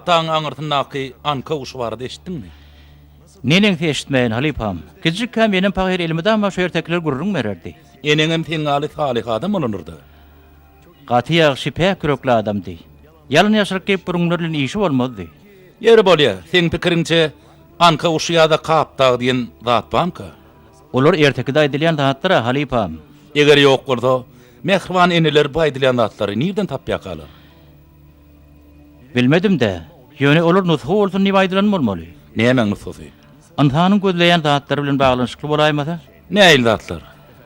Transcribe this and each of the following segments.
Kaptan aňyrtyndaky anka uşy bardy eşitdiňmi? Nenen eşitmeýän Halipam. Gizlik hem benim pahir elimde ama şu ertekler gurrun bererdi. Eneňem teňali salih adam bolunurdy. Gaty ýagşy pek körekli adamdy. Ýalyn ýaşaryp gelip burunlar bilen işi bolmady. Ýeri bolýar, seň pikirinçe anka uşy ýa-da kaptag diýen zat barmka? Olar ertekde aýdylýan zatlar Halipam. Eger ýok bolsa, mehriban eneler bu aýdylýan zatlary nirden tapýar galar? Bilmedim de. Ýöne olar nusha bolsun niýe aýdylan bolmaly. Näme nusy? Anhanyň gözleýän zatlar bilen baglanşykly bolaýmasa? Näil zatlar?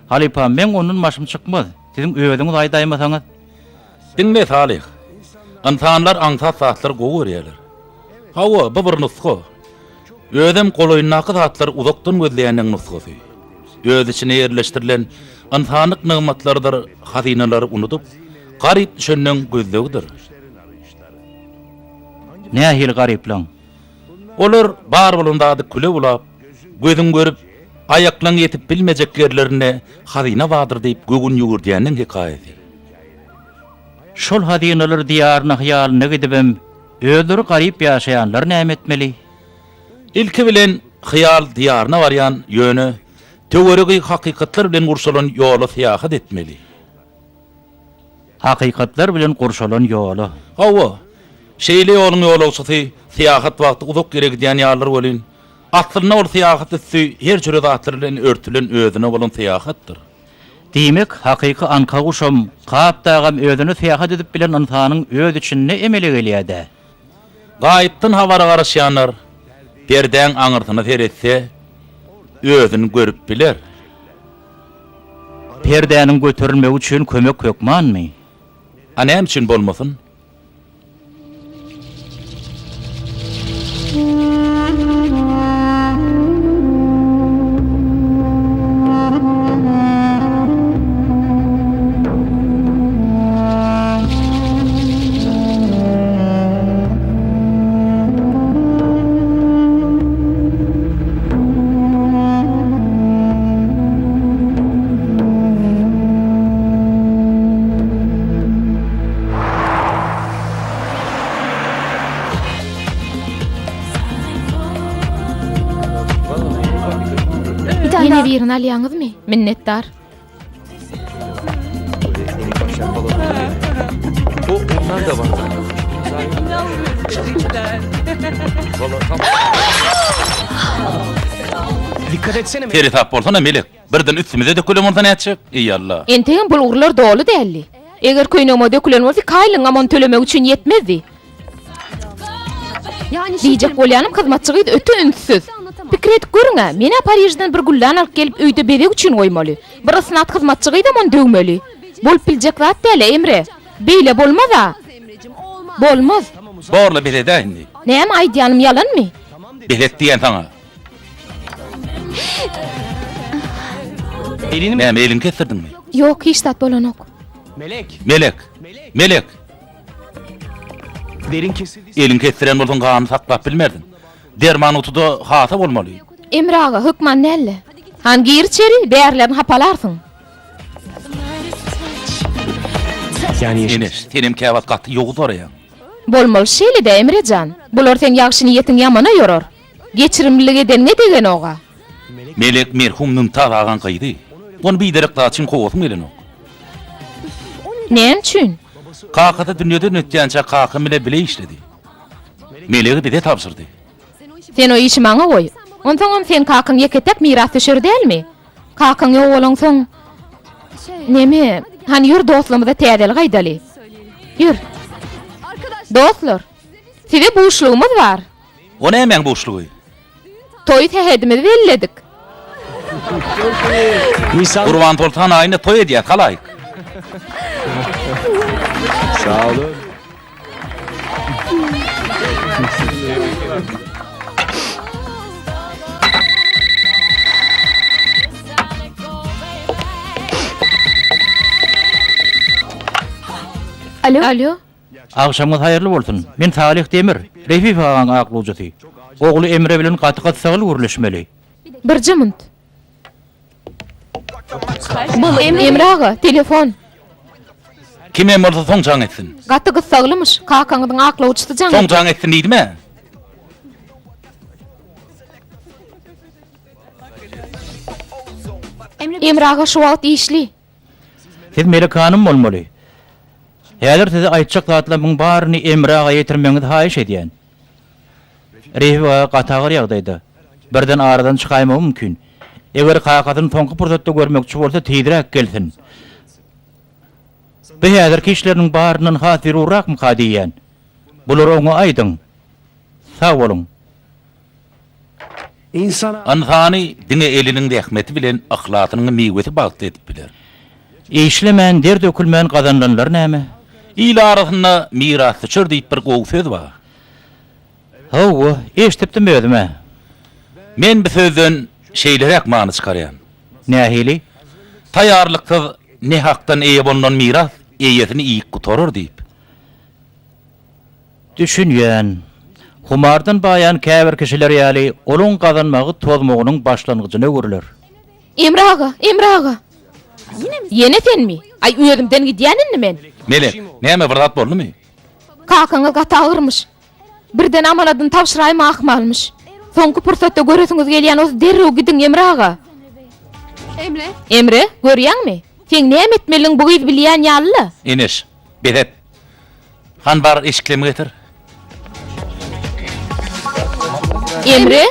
Halipam, men onun maşym çykmaz. Sizin öwediňiz aýdaýmasaňyz. Dinle salih. Ansanlar aňsat zatlar gowy görýärler. Hawa, bu bir nusxa. Ödem goloýundaky zatlar uzakdan gözleýäniň nusgasy. Öz içine ýerleşdirilen insanlyk nymatlardyr, hazinalary unutup, garyp düşenden gözlegidir. Nähil garyplan? Olar bar bolundady küle ulap, gözüň görüp, aýaklaň ýetip bilmejek ýerlerine hazina badyr diýip gögün ýugurdyanyň hikaýasy. Şol hazinalar diýaryna hyýalyna gidibem, özleri garyp ýaşaýanlar näme etmeli? İlki bilen hyýal diýaryna barýan ýöne, töweregi hakykatlar bilen gurşalan ýola syýahat etmeli. Hakykatlar bilen gurşalan ýola. Hawa, şeýle ýoluň ýolagçysy syýahat wagty uzak gerek diýen ýarlar bolyn. Atlyna ol syýahat etsi her türlü zatlar bilen örtülen özüne bolan syýahatdyr. Diýmek, hakyky anka guşam, kapdagam özüni syýahat edip bilen insanyň öz içinde emeli gelýärdi. Gaýypdan hawara garaşýanlar berden aňyrtyny teretse özüni görüp biler. Perdenin götürülmegi üçin kömek ýokmanmy? Anem üçin bolmasyn? Yine birini alýaňyz mı? Minnetdar. Onlar da var. Dikkat etsene. Teri tap bolsana melek. Birden üstümize dökülen bolsa näçe? Ey Allah. Enteň bulgurlar dolu dälli. Eger köýnegime dökülen bolsa kaýlyň amon tölemek üçin ýetmezdi. Diýjek bolýanym hyzmatçygy ötü ünsüz. Pikret görüňe, meni Parijden bir gullan alyp gelip öýde berek üçin goýmaly. Bir sınat hyzmatçygy da mon döwmeli. Bolup biljek zat däl Emre. Beýle bolmaz-a? Bolmaz. Borla bilede indi. Näme aýdýanym ýalanmy? Bilet diýen saňa. Elini Näme elin kesirdinmi? Ýok, hiç zat bolanok. Melek. Melek. Derin kesildi. Elin kesiren bolsaň gany saklap bilmerdin. Derman utuda hata bolmaly. Emre ağa, hükman nälle? Han gir içeri, bäherlerini hapalarsın. Yani Enes, senim käwat gaty ýogy oraya. Bolmaly şeýle de Emrejan. Bular sen ýagşy niýetiň ýamana ýorar. Geçirimlilik eden ne degen oga? Melek merhumnyň taýagan gyýdy. Onu biderek daçyn kowasyň gelen ok. Näme üçin? Kakata dünýede nötýänçe kakam bile bile işledi. Melegi bize tapşyrdy. Sen o işi maňa goý. Ondan sen kakyň ýeketek miras düşür dälmi? Kakyň ýok bolansoň. Neme? Hani ýür dostlarymyza tädel gaýdaly. Ýür. Dostlar. Size boşluğumuz var. O näme boşlugy? Toy tehedimizi belledik. Nisan. Gurban bolsan aýyna toy edýär, galayk. Sağ olun. Alo. Akşamyz haýyrly bolsun. Men Salih Demir, Refif agaň aklujysy. Ogly Emre bilen gaty-gaty sagyl gürleşmeli. Bir jymynt. Emre ağa, telefon. Kime bolsa soň çaň etsin. Gaty gyssaglymyş, kakaňyň akly uçdy jaň. Soň çaň etsin diýdimi? Emre aga şu wagt işli. Siz Melek hanım bolmaly. Häzir size aýtjak zatlaryň baryny Emre aga ýetirmeňiz haýyş edýän. Refi aga gatagyr ýagdaýda. Birden aradan çykaýma mümkin. Eger kakatyny soňky pursatda görmekçi bolsa teýdirek gelsin. Bu häzirki işleriň barynyň hatyry urakmy diýen. Bular oňa aýdyň. Sag bolun. İnsana Anhany dine eliniň rehmeti bilen ahlatynyň miweti bagty edip biler. Eşlemän der dökülmän gazanlanlar näme? İl arasynda mirasy çür diýip bir gowy söz bar. Hawa, eşdipdim özüme. Men bu sözden şeýlerek many çykarýan. Nähili? Taýarlyksız ne hakdan eýe bolunan miras eýesini iýik gutarır diýip. Düşünýän. Humardan baýan käbir kişiler ýaly olun gazanmagy tozmagynyň başlangyjyna görler. Emre aga. Yine sen mi? Ay özümden gidýänin men. Melek, näme birzat boldumy? Kakaňyz gatagyrmyş. Birden amaladan tapşyraýma akmalmyş. Soňky pursatda göresiňiz gelýän os derrew gidiň Emre aga. Emre, görýärmi? Sen näme etmeliň bu iz bilýän ýaly? Eniş, bedet. Han bar eşiklemi getir. Emre?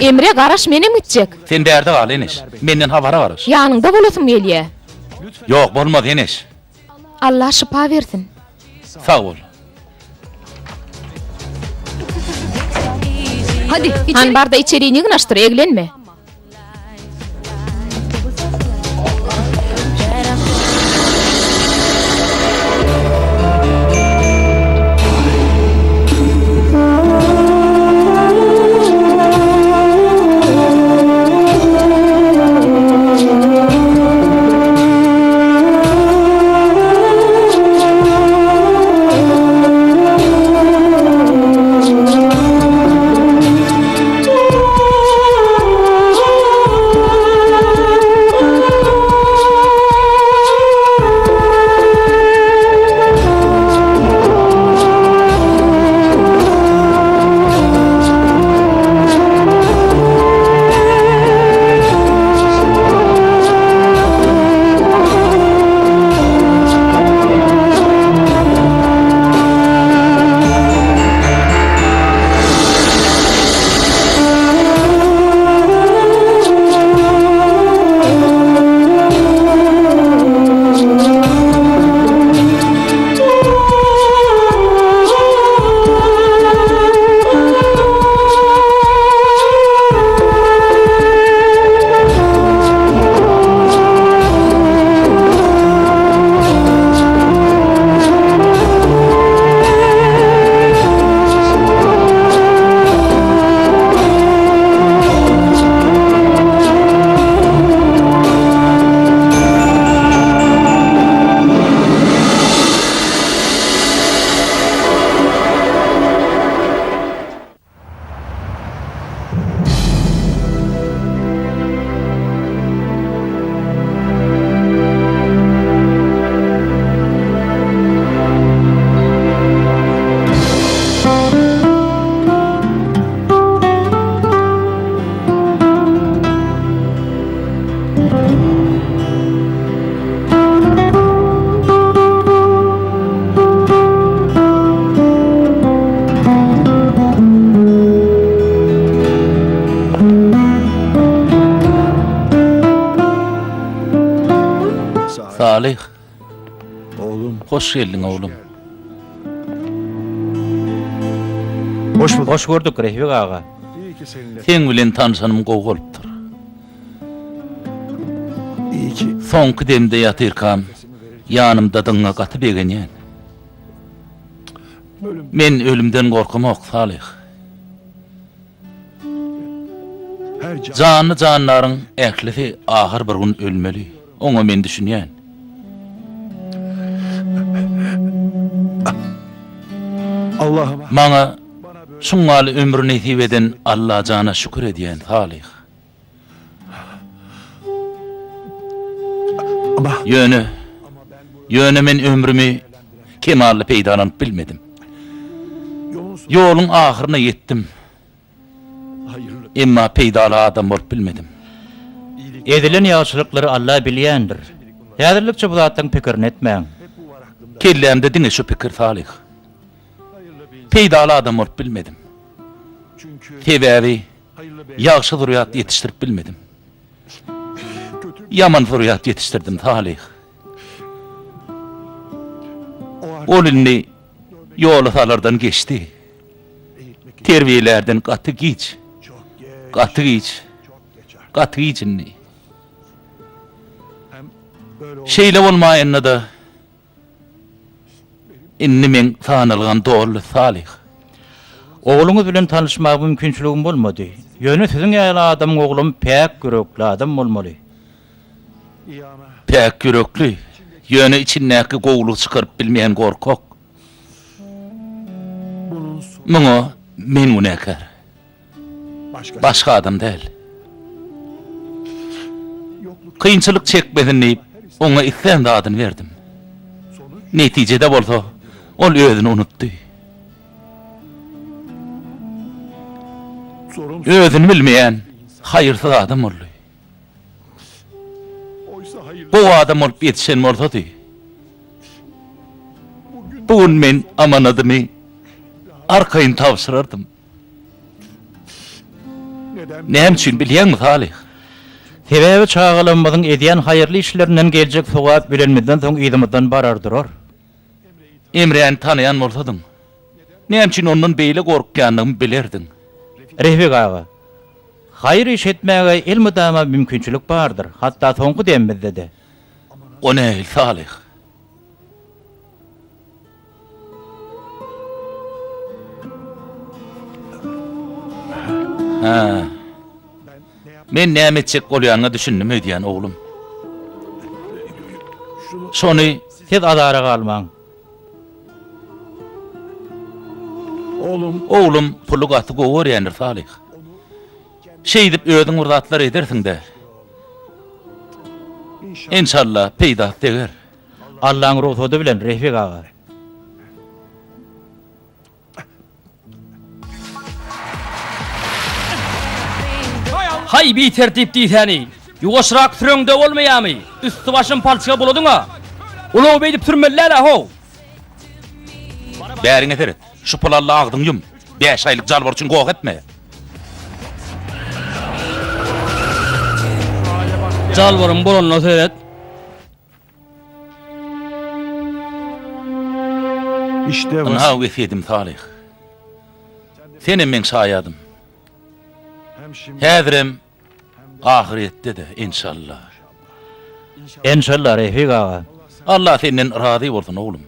Emre garaş menem gitjek. Sen derde gal eniş. Menden habara garaş. Ýanyňda bolasym gelýär. Yok, bolmaz eniş. Allah şifa bersin. Sağ ol. Hadi, han barda içeriğini gınaştır, eglenme. Salih, oğlum. hoş geldin oğlum. Hoş bulduk. Hoş gördük Refik ağa. İyi ki seninle. Sen bilen tanışanım gowy bolupdyr. İyi ki. Soňky demde ýatyrkam, ýanymda dyňa gaty begenýän. Men ölümden gorkamok Salih. Her can. Canly canlaryň ählisi ahir bir gün ölmeli. Oňa men düşünýän. Allah'ıma. Maňa şuňaly ömrüni näsip eden Allah jana şükür edýän Salih. Ama Yönü men ömrümü kemalli peýdalanıp bilmedim. yolun sonu Ýoluň ahyryna yetdim. hayırlı. Emma peýdaly adam bolup bilmedim. Edilen ýagşylyklary Allah bilýändir. Häzirlikçe bu zatdan pikirini etmeň. Kellemde diňe şu pikir salih. Peýdaly adam bolup bilmedim. Çünkü Sebäbi hayırlı bey ýagşy zurriýat ýetişdirip bilmedim. Yaman zurriýat ýetişdirdim salih. o Ol ilni ýoly salardan geçti. Terbiýelerden gaty giç, çok geç, gaty giç, çok geç artık. gaty giçinni. Hem böyle Şeýle bolmaýanna da inni men sanylgan doğru salih. Oğluňuz bilen tanışmak mümkinçiligim bolmady. Ýöne siziň ýaly adam oğlum pek yürekli adam bolmaly. iyi ama Pek yürekli, ýöne içindäki gowlugy çykaryp bilmeýän gorkak. bunun sonu Muňa men günäkär, başka. başga adam däl. Yokluk Kıyınçılık çekmedin deyip ona itten de adını verdim. sonuç Neticede bolsa ol özünü unuttu. sorumsuz. Özünü bilmeyen hayırsız adam oldu. Oysa hayırlı. Bu adam olup yetişen mordadı. Bugün men amanadımı arkayın tavsırardım. Neden? Nem için bilýän mi Salih? Sebäbi çağılanmadyň edýän hayırly işlerinden geljek sowap bilenmeden soň ýdymyzdan barardyrar. Emreýän tanaýan bolsadyň. Nem için ondan beýle gorkýanlygymy bilerdin. Refik ağa, hayır iş etmäge ilmidama mümkinçilik bardyr. Hatda soňky dembizde de. O näil Salih? Ha. Men näme etjek bolýanyny düşündim öýdýän oglum. Şonu Siz adara galmaň. Oğlum pulu gaty gowurýandyr Salih. Şey dip özüň urzatlar edersiň de. İnşallah peýda deger. Allah'ın ruhudu bilen Refik ağa. Hay bir tertip diýsäni. Ýuwaşrak türeňde bolmaýarmy? Üstü başym palçyga boladyňa. Ulaw beýdip türmelläle ho. Bäriň eter. Şu pulalla agdyň ýum. 5 aýlyk jalbar üçin gowuk etme. Jalbarym bolanyna seret. işte var. Ana wefedim Salih. Senem men şaýadym. Hem şimdi Häzirim ahiretde de inşallah. İnşallah Refik ağa. Allah senden razı bolsun oğlum.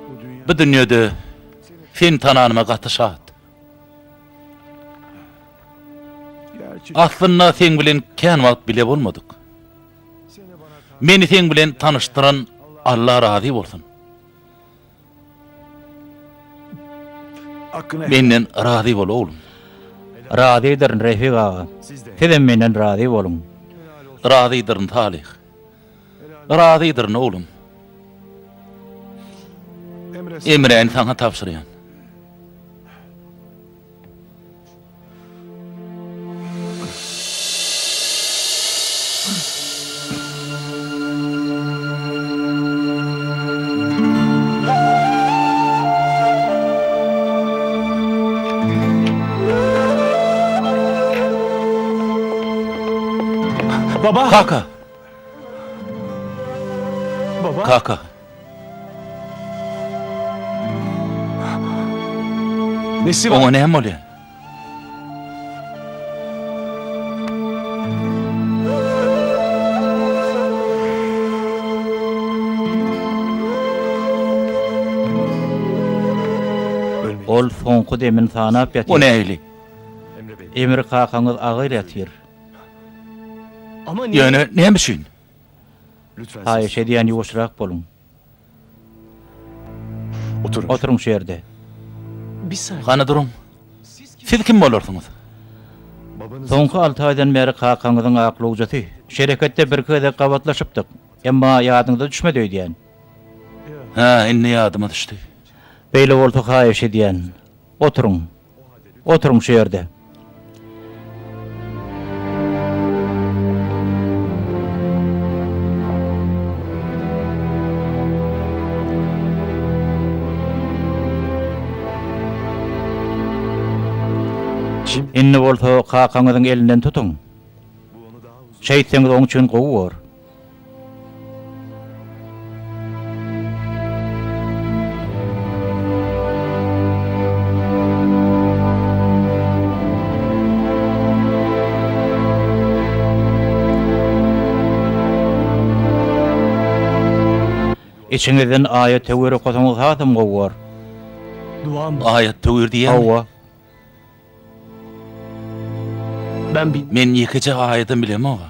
bu dünya Bu dünýede sen tananyma gaty şat. gerçi Aslında sen bilen kän wagt bile bolmadyk. Meni sen bilen tanıştıran Allah razı bolsun. hakkını Menden razı bol oğlum. Radydyr Refik ağa. Sizem menden rady bolun. Razıydırın Salih. Razıydırın oğlum. Emre Emre'ni sana tapşıryan. baba Kaka, baba kaka. nesi var? Ona ne bolýar? Ol soňky demin sanap O ýatyr. näili? Emre Bey. Emir kakaňyz agyr ýatyr. Ama niye? Ýöne näme üçin? Lütfen Haýyş edýän ýuwaşrak bolun. oturun. Oturuň şu ýerde. Bir saniye. Gana durun. Siz kim bolursunuz? Babanız Soňky 6 aýdan beri kakaňyzyň akly ujaty. şerekette bir köde gabatlaşypdyk. Emma ýadyňda düşmedi diýen. Ha, inni ýadyma düşdi. Beýle bolsa haýyş diýen. Oturuň. Oturuň şu ýerde. Şimdi Inni bolsa kakaňyzyň elinden tutuň. bu onu daha uzun. Şeýtseňiz oň üçin gowy bor. İçiňizden aýat töwere kosaňyz hatym gowy bor. Duam. Aýat töwür diýen. Hawa. Ben bir Men ýekece aýaty bilem aga.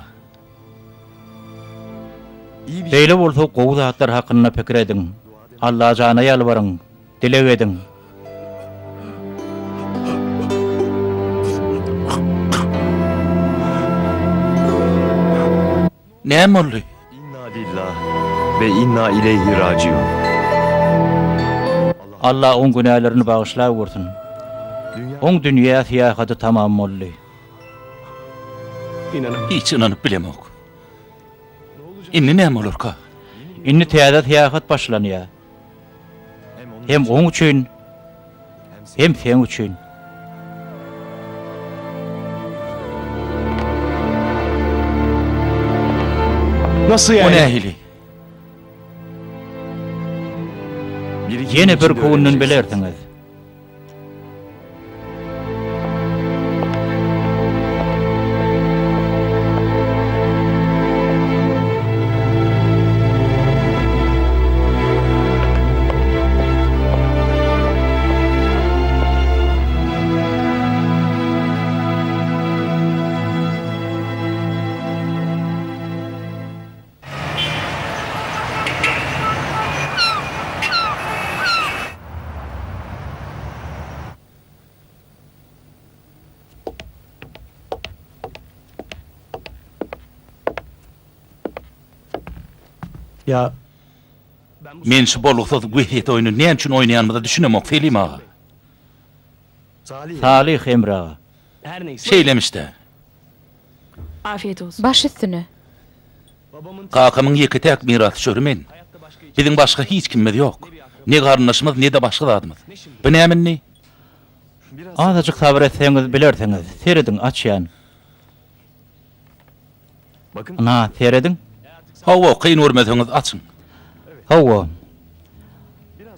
iyi bir Beýle bolsa gowy zatlar hakynda pikir ediň. Allah jana ýalbaryň, dilek ediň. Näme boldy? inna lillah ve inna ileyhi raciun. Allah oň günälerini bagyşlap bolsun. Dünya Oň dünýä siýahaty tamam boldy. inanamıyorum. Hiç inanyp bilemok. Inni näme bolarka? Inni täze siýahat başlanýar. Hem onun Hem oň üçin, hem sen üçin. nasıl O yani? nähili? Biri Yine bir içinde kowundan öğreneceksiniz. bilersiňiz. Ya Men şu boluksuz güýhet oýuny näme üçin oýnaýanmyzy düşünemok Selim aga. Salih Salih Emre ağa. her neyse. Şeylemişde. Afiyet olsun. Baş üstüne. Babamın Kakamın ýeki täk mirasçy men. Biziň başga hiç kimimiz ýok. Ne garnaşymyz ne de başga zadymyz. Bu nämenni? Azajyk sabr etseňiz bilersiňiz. Seredin açýan. bakın Ana, seredin. Hawa kyn görmeseňiz açyň. Hawa.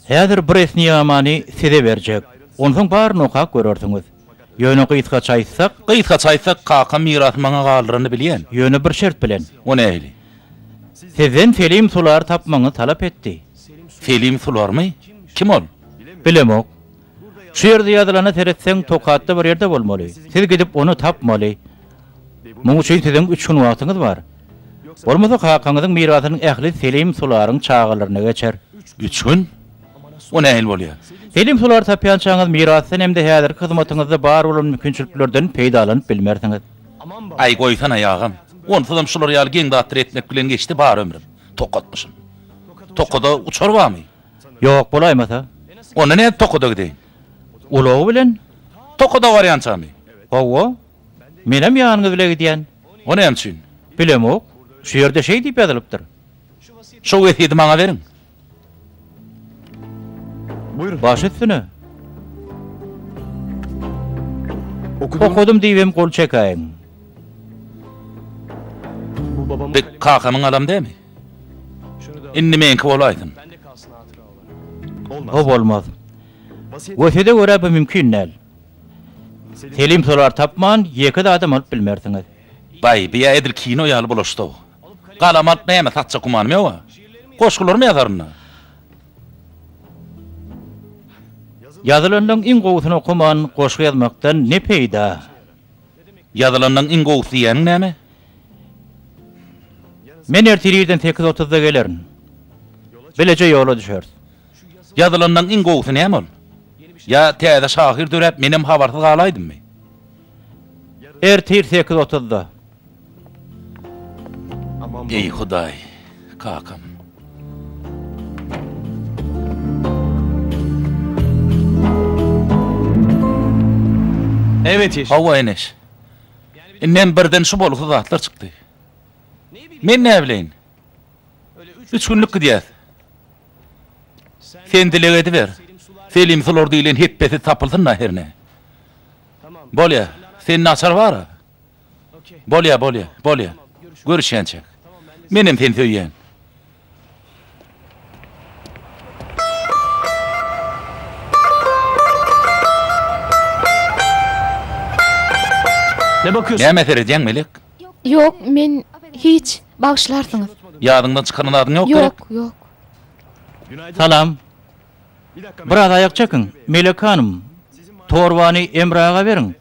Häzir bir esni ýamany size berjek. Onsoň baryny okap görersiňiz. Ýöne gysga çaýsak, Gyýtga çaýsak kakam miras maňa galyryny bilýän. ýöne bir şert bilen. O nähili? Sizden Selim sular tapmaňy talap etdi. Selim sularmy? Kim ol? Bilemok. Şu ýerde ýazylany seretseň tokatda bir ýerde bolmaly. Siz gidip onu tapmaly. Muňa şeýle siziň 3 gün wagtyňyz bar. Bolmasa kakaňyzyň mirasynyň ähli Selim sularyň çağalaryna geçer. 3 gün? O nähil bolýar? Selim sular tapýan çağınız mirasyn hem de häzir hyzmatyňyzda bar bolan mümkinçiliklerden peýdalanyp bilmersiňiz. aman baba. Ay goýsan aýagam. Onsuzam şular ýaly geň datdyr etmek bilen geçdi bar ömrüm. Tokatmyşyn. Tokada uçar barmy? Ýok bolaýmasa. Ona näme tokada gideň? Ulagy bilen. Tokada barýançamy? Hawa. Menem ýanyňyz bile gidýän. O näme üçin? Bilemok. Şu ýerde şey diýip ýazylypdyr. Şo wesiýeti maňa beriň. Buyurun. Baş üstüne. Okudum. Okudum diýibem gol çekaýyn. Bu babamın De kakamyň adam dämi? şunu da Inni menki bolaýdyn. bende kalsın hatıra olarak. Olmaz. O bolmaz. Vasiyet Wesede görä bu mümkin näl. Selim Selim sular tapman ýeki de adam alyp bilmersiňiz. Bay, biýa edil kino ýaly bolaşdy. Galamat näme satça kumanmy ýa? Goşgularmy ýazaryna. Ýazylanyň iň gowusyny okuman goşgy ýazmakdan ne peýda? Ýazylanyň iň gowsy ýany näme? Men ertiriden 8:30-da gelerin. Belece ýola düşer. Ýazylanyň iň gowsy näme ol? Ya täze şahir dörep menem habarsyz galaýdymmy? Ertir 8:30-da. Ey Hudaý, kakam. Evet Yeşil. Hawa eneş. Innem birden şu boluky zatlar çykdy. Men näbileýin? 3 günlük gidýär. Sen dileg ediber. Selim Sulor diýilen heppesi tapylsyn näherne. Bolýa, sen naçar bara. Bolýa. Görüşýänçek. Menem sen söýýän. Ne bakıyorsun? Näme seredýäň Melek? Yok, men hiç bağışlarsınız. Ýadyňdan çykaran adyň ýok gerek. Yok. Salam. Biraz ayak çakın. Melek Hanım. Torbany Emraga berin.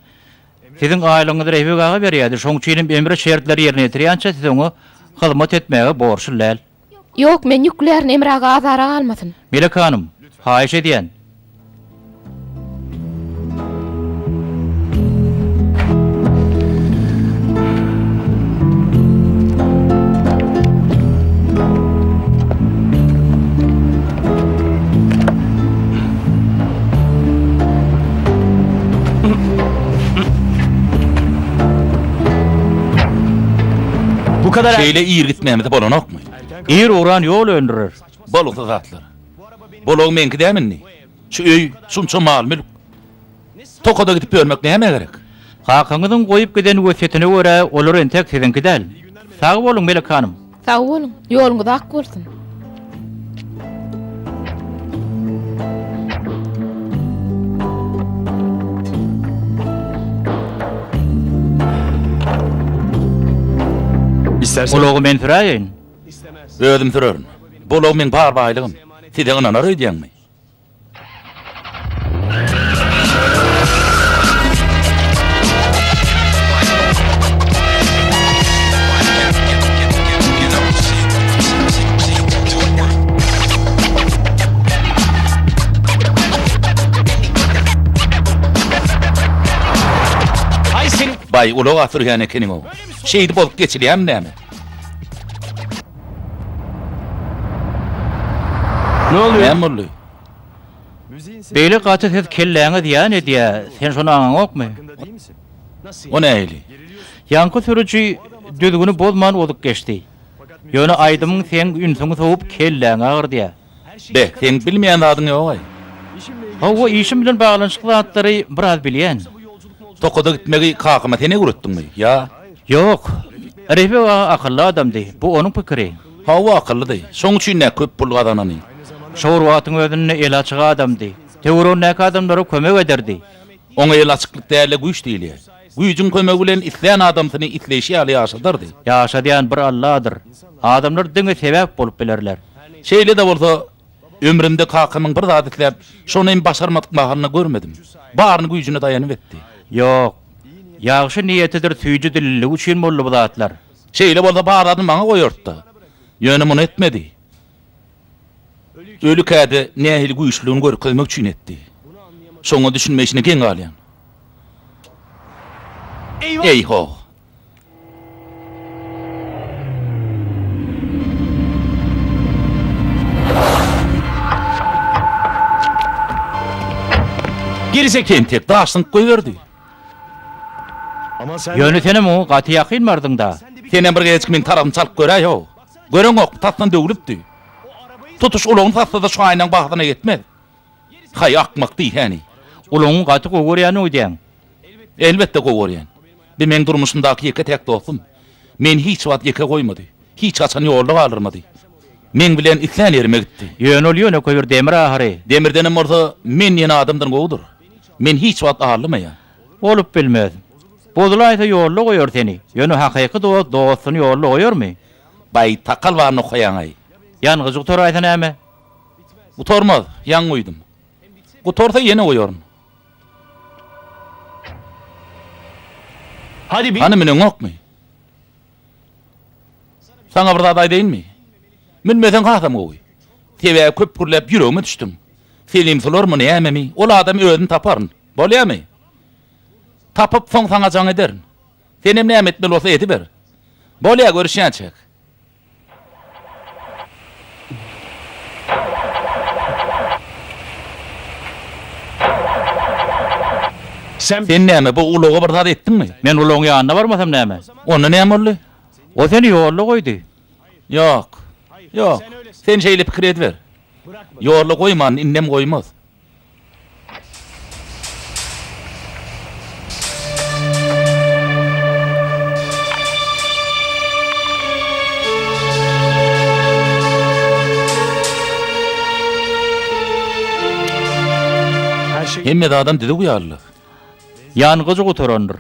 Sizin aýlyňyzy Rebigaga berýärdi. Şoň üçin Emre şertleri ýerine ýetirýänçe siz onu hyzmat etmäge borçlular. Yok, men ýüklerini Emraga azara almasyn. Melek Hanım, haýyş edýän. Bu kadar Şeýle ýyr gitmemiz bolanokmy? İr uğran yol öndürür. Bolukly zatlar. Bolog menki däminni? Şu öý, şunça mal mülk. Tokoda gidip görmek näme gerek? Hakyňyzyň goýup giden wesiýetine görä olar entek sizinki däl. Sag bolun Melek Hanım. Sag bolun, ýoluňyz ak bolsun. istersen. Ology men süräýin. Özüm sürerim. Bolog men bar baýlygym. Size anar öýdýäňmi? Ay senin. Bay ulog atyrýan ekeniň o. Şeýdi bolup geçilýärmi näme? Ne oluyor? Näme boldy? Beýle gaty siz kelläňiz ýan edýär. Sen şonu aňokmy? O näýli? Yankı sürücü düzgünü bozman olup geçti. Ýöne aýdymyň sen ünsüňi soğup kelläň agyrdy. Be, sen bilmeýän adyň ýok ay. Hawa işim bilen baglanşykly atlary biraz bilýän. Tokoda gitmegi kakama seni gurutdunmy? Ya, Yok. Rebi akıllı adamdy. Bu onun pikiri. hawa akyllydy. Şoň üçin näme köp pul gadanany? Şowur watyň özüne el açyk adamdy. Tewron näke adamlara kömek ederdi. Oňa el açyklyk däle güýç diýilýär. Güýjüň kömegi bilen isleýän adamsyny isleýşi ýaly ýaşadyrdy. Yaşadyan bir Allah'dır. Adamlar diňe sebäp bolup bilerler. Şeýle de bolsa, ömrümde kakamyň bir zat isläp, şonu başarmadyk mahalyny görmedim. Baryny güýjüne daýanyp etdi. Yok. Ýagşy niýetidir süýjü dilli üçin bolly bu zatlar. Şeýle bolsa bar adam maňa goýurdy. Ýöne muny etmedi. Ölü käde nähili güýçlüğini görkezmek üçin etdi. Şoňa düşünmeýişine geň galýan. Ey ho. Gerizekalı. Kentek daşsyň goýberdi. Ama sen. Ýöne senem o gaty ýakyn bardyňda. Senen bir geçik men tarapyny çalyp görä ýok. Göreň ok, tatdan döwülipdi. Tutuş ulugyny tatda şu aýnyň bagdyna gitmedi. Hay akmak diýhäni. Uluň gaty gowurýan öýdäň. Elbetde gowurýan. Bir men durmuşymdaky ýeke tek dostum. Men hiç wagt ýeke goýmady. Hiç açan ýolda galyrmady. Men bilen islen ýerime gitdi. Ýöne ol ýöne koýur demir ahary. Demirdenim orada men ýene adamdan gowdur. Men hiç wagt ağırlamaýan. Olup bilmez. Bozulaysa ýolly goýur seni. Ýöne hakyky dostuny ýolly goýurmy? Bay takal barny goýan ay. Ýalňyzlyk toraýsa näme? Utormaz, ýan goýdum. Utorsa ýene goýaryn. Hadi bir. Hani menen okmy? Sana bir zat aýdaýynmy? Bilmesen hasam goý. Tebe köp purlap ýüregime düşdüm. Selim Sulor muny nämemi? Ol adam özüni taparyn. Bolýarmy? Tapyp soň sana jaň ederin. Senem näme etmeli bolsa eti ber. Bolýa görüşýänçek. Sen Sen näme bu uluğa bir zat etdiňmi? Men uluň ýanyna barmasam näme? Onda näme boldy? O seni ýolly goýdy. Yok. Yok. Sen şeýle pikir edber. Ýorla goýman, innem goýmaz. her şey Hemme de adam dedi uyarlı. Ýanygyzy guturandyr.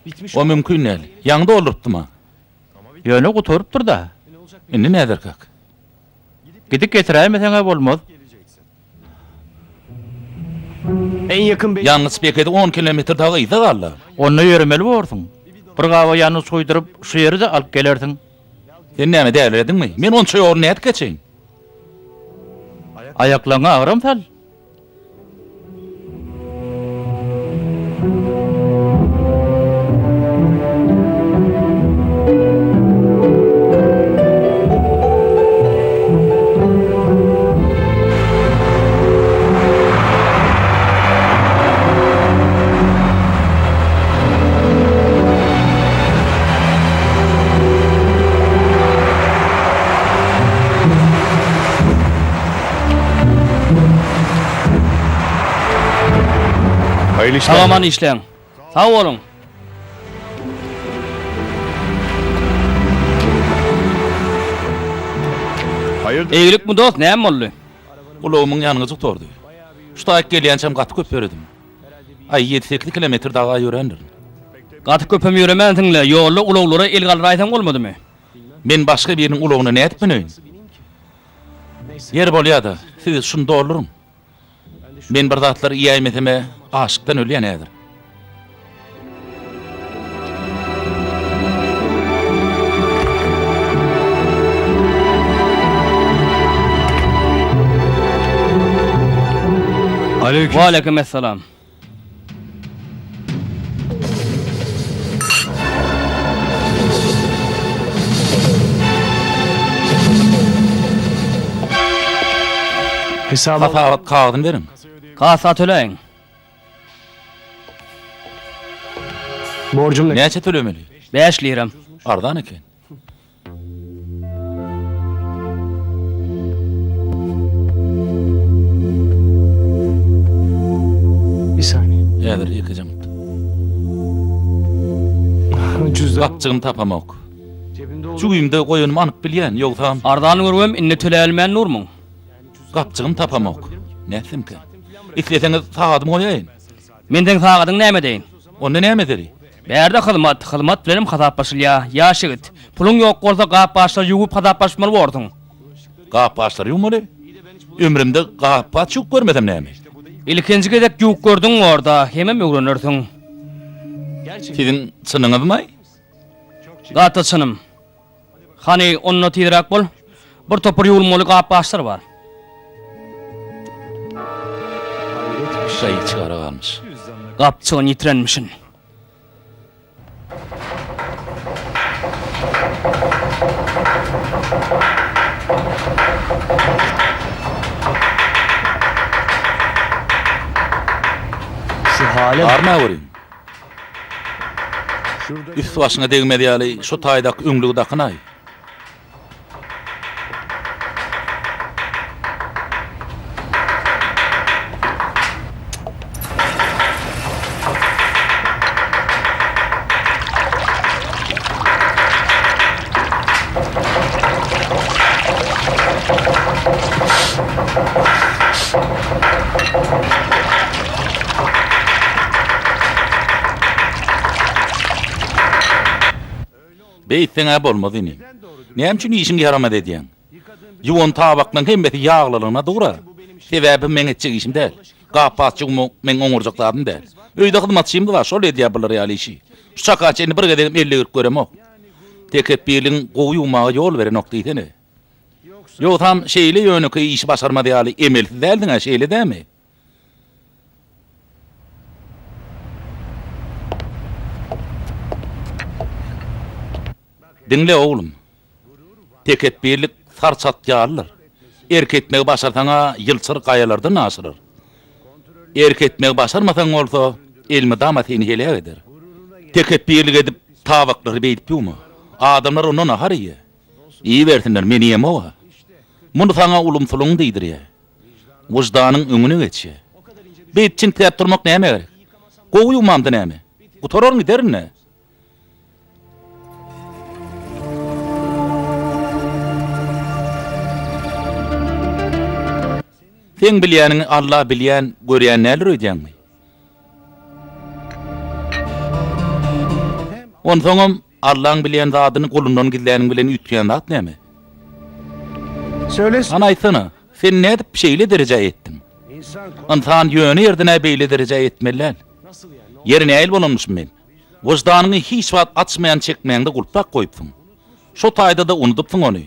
bitmiş. O mümkün näl. Ýaňda olurupdy ma. Ýöne guturupdyr da. Indi näder kak? Gidip getirämeseňe bolmaz. En yakın bey. Ýalňyz bekede 10 kilometr daga ýyda galla. Onu ýörmeli bolursyň. Bir gawa ýanyny suýdurup şu ýerde alyp gelersiň. Sen näme däliredinmi? Men onça ýol näet geçeýin. Ayaklaňa agram sal. Hayırlı işler. Tamaman işleň. Sağ olun. Hayırdır? Eýilik mi dost, näme boldy? Ulugymyň ýanyna tuturdy. Şu taýyk gelýänçem gaty köp beredim. Ay 7-8 kilometr daga ýörendir. Gaty köpem ýöremäňdiňle ýolly uluglara el galraýsan bolmadymy? Men başga biriniň ulugyna näet bineýin? Yer bolýardy. Siz şunda olurum. Men bir zatlar ýaýmetime aşykdan ölýän ädir. Aleyküm. Wa aleykum esselam. Hesabı Hafa kağıdını verin. Kasa töleň. borcum ne? Näçe tölemeli? 5 liram. Ardan eken. Bir saniye. Ädir ýekejem. Cüzdan. Gapçygym tapamak. Cebimde olur. Şu üýümde goýunym anyk bilýän, ýogsa Ardany görgem inne töleýälmän nurmuň. gapçygym tapamak. Näsimkä? Isleseňiz sagadymy goýaýyn. Menden sagadyň näme deýin? Onda näme deri? Bärde hyzmat bilenim hasap başylýa. Ýaşygyt. Puluň ýok bolsa gap başlar ýugup hasap başmaly boldyň. Gap başlar ýummaly. Ömrümde gap baş ýok görmedem näme. İlkinji gezek ýuk gördüň orada, hemem öwrenirsiň. Sizin çynyňyzmy? Gaty çynym. Hani onunla tiýrak bol. Bir topur ýulmaly gap başlar bar. Şaý çygara galmış. Gapçygyň ýitrenmişin. Şu hale bak. Arma göreyim. Üst başına degmedi ýaly şu taýdak öňlügi dakynay. Beýtseňe bolmaz ini. Näme üçin işiňe yaramad edýän? Ýuwun tabakdan hemmeti ýaglylygyna dogra. Sebäbi men etjek işim däl. Gapatçygymy men oňurjaklarym däl. Öýde hyzmatçym da bar, şol edýär bular ýaly işi. Şu çakaçyny bir gedem 50 gürk göremok. Tekep birliň goýumagy ýol beren nokdaýdyny. Ýok tam şeýle ýönüki iş başarmady ýaly emelsiz däldiň, şeýle dämi? Dinle oğlum. Tekep birlik sarçat ýarlar. Erketmegi başartaňa ýylçyr gaýalardan aşyryr. erketmek başarmasaň bolsa, elmi dama seni helak eder. Teketbirlik edip tawaklary beýdip ýumy. Adamlar ondan ahar ýe. İyi versinler meni ýeme owa. Muny saňa ulumsuluň diýdirýär. Wyjdanyň öňüne geçýär. Beýtçin täp durmak näme gerek? Goýumamdy näme? Gutaror giderine. Sen bilýäniňi Allah bilýän, görýän näler öýdýänmi? Onsoňam Allah'ın bilýän zadyny golundan gizläniň bilen ütýän zat näme? Söylesin. Ana aýtsana, sen nädip bir şeýle derejä etdiň? İnsan ýöne ýerdine beýle derejä etmeliler. Yerine äýl bolanmyşmyn men. Wyjdanyňy hiç wagt açmaýan çekmeýände gulpak goýupsyň. Şo taýda da unutupsyň ony.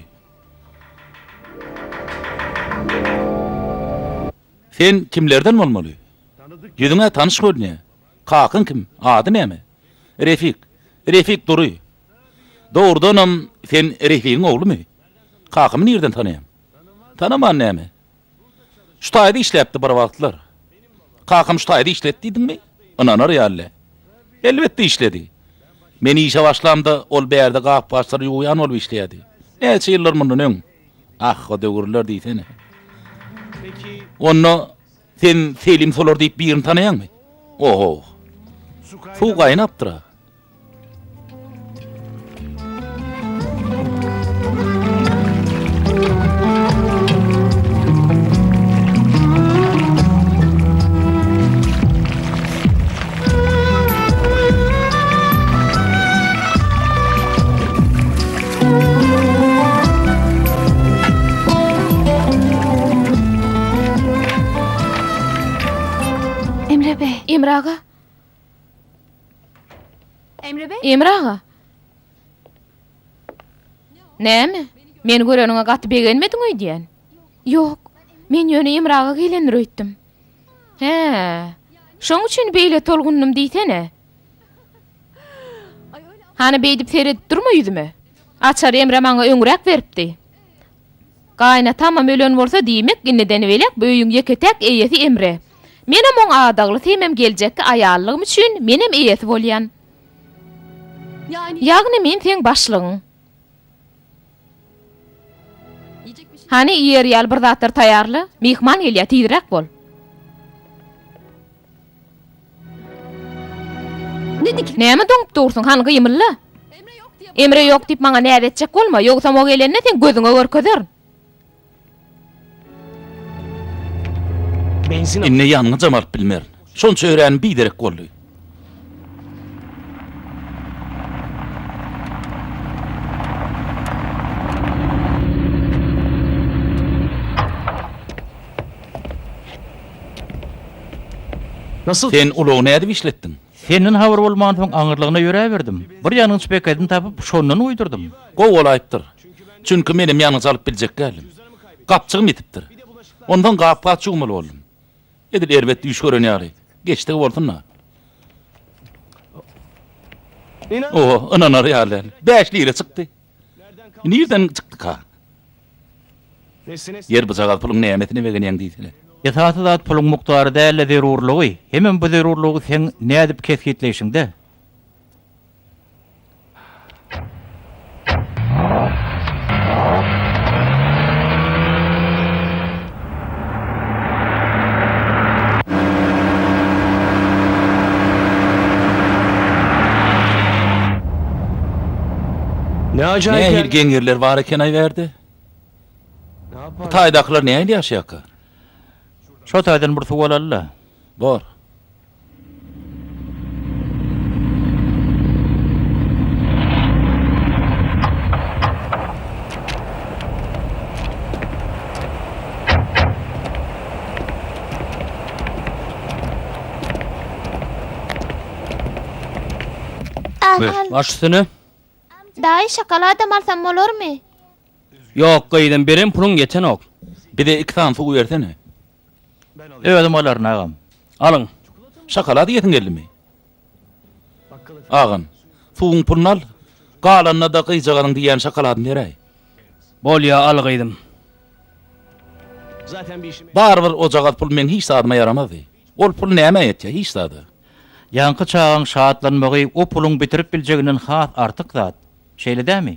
Sen kimlerden bolmaly? Ýüzüňe tanyş görnýär. Kakyň kim? Ady näme? Refik. Refik duruy. Doğrudanam sen Refik'iň oglumy? Kakymy nerden tanýam? Tanaman näme? Şu taýda işläpdi bir wagtlar. Kakym şu taýda işletdi diýdinmi? Ananar ýaly. Elbetde işledi. Meni işe başlamda ol berde gap başlary ýuýan ol işleýärdi. Näçe ýyllar mundan öň. Ah, o döwürler diýsene. Onu sen Selim solar diýip birini tanaýanmy? Oho. Su gaýnapdyra. Emre bey. Emre ağa. Emre Bey? Emre ağa. Näme? Meni göreniňe gaty begenmediň öýdýän? Ýok. Men ýöne Emre ağa gelendir öýtdim. He. Şoň üçin beýle tolgunnum diýsene. Hani beýdip seredip durma ýüzüme. Açar Emre maňa öňürek beripdi. Gaýna tamam ölen bolsa diýmek, ginneden welek böýüň ýeketek eýesi Emre. Menem oň adagly temem geljekki aýallygym üçin menem eýesi bolýan. Ýagny men seň başlygyň. Hani ýer ýal bir zatlar taýarly, mehman gelýär, tiýdirek bol. Näme doňup dursun, hani gymylla? Emre ýok diýip maňa näde etjek bolma, ýogsa o gelende sen gözüňe görkezer. Benzin Inne ýanyňa jamalyp bilmer. Şonça öýränip biderek boldy. nasıl? Sen ulugy nädip işletdiň? Senin habar bolman soň aňyrlygyna ýöräberdim. Bir ýanyň çpekadyn tapyp şondan uýdurdum. Go olaypdyr. Çünki menim ýanyňy alyp biljek gelim. Gapçygym etipdir. Ondan gapga çygmaly boldum. Edil erbetde iş görenýär. Geçdi bolsunna. İnan. O, ananar ýaly. 5 lira çykdy. Nerden çykdy ka? Nesine? Yer buzagat puluň nämetini begenýän diýdiler. Ýataty zat puluň muktary däle zerurlygy. Hemen bu zerurlygy sen nädip kesgitleşiňde? Ne acayip Ne yer. hirgen yerler var eken aýberdi? Ne yapar? Bu taýdaklar näýe ýaşaýakar? Şo taýdan bir suwal alla. Bor. Baş üstüne. Daýy şokoladam alsam bolarmy? Ýok, gaýdan berim pulun geçen ok. Bir de 2 tane su versene. Öwedem olaryn agam. Alyň. Şokolady ýetiň gelmi? Agam, suwuň pulunu al. Galanna da gyjagadyň diýen şokoladyny beräý. Bolýa algaýdym. Zaten bir işim. Barbyr o jagat pul men hiç sadyma yaramady. Ol pul näme etýär hiç zady. Yankı çağın şahatlanmagy o pulun bitirip biljeginin hat artyk zat. Şeýle dämi?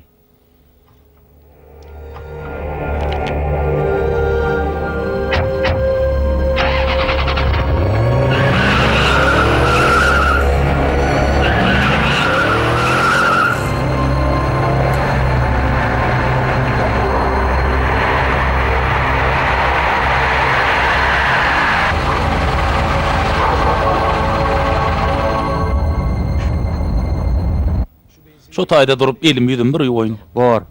Şu taýda durup elim ýüzüm bir oýun. Bor.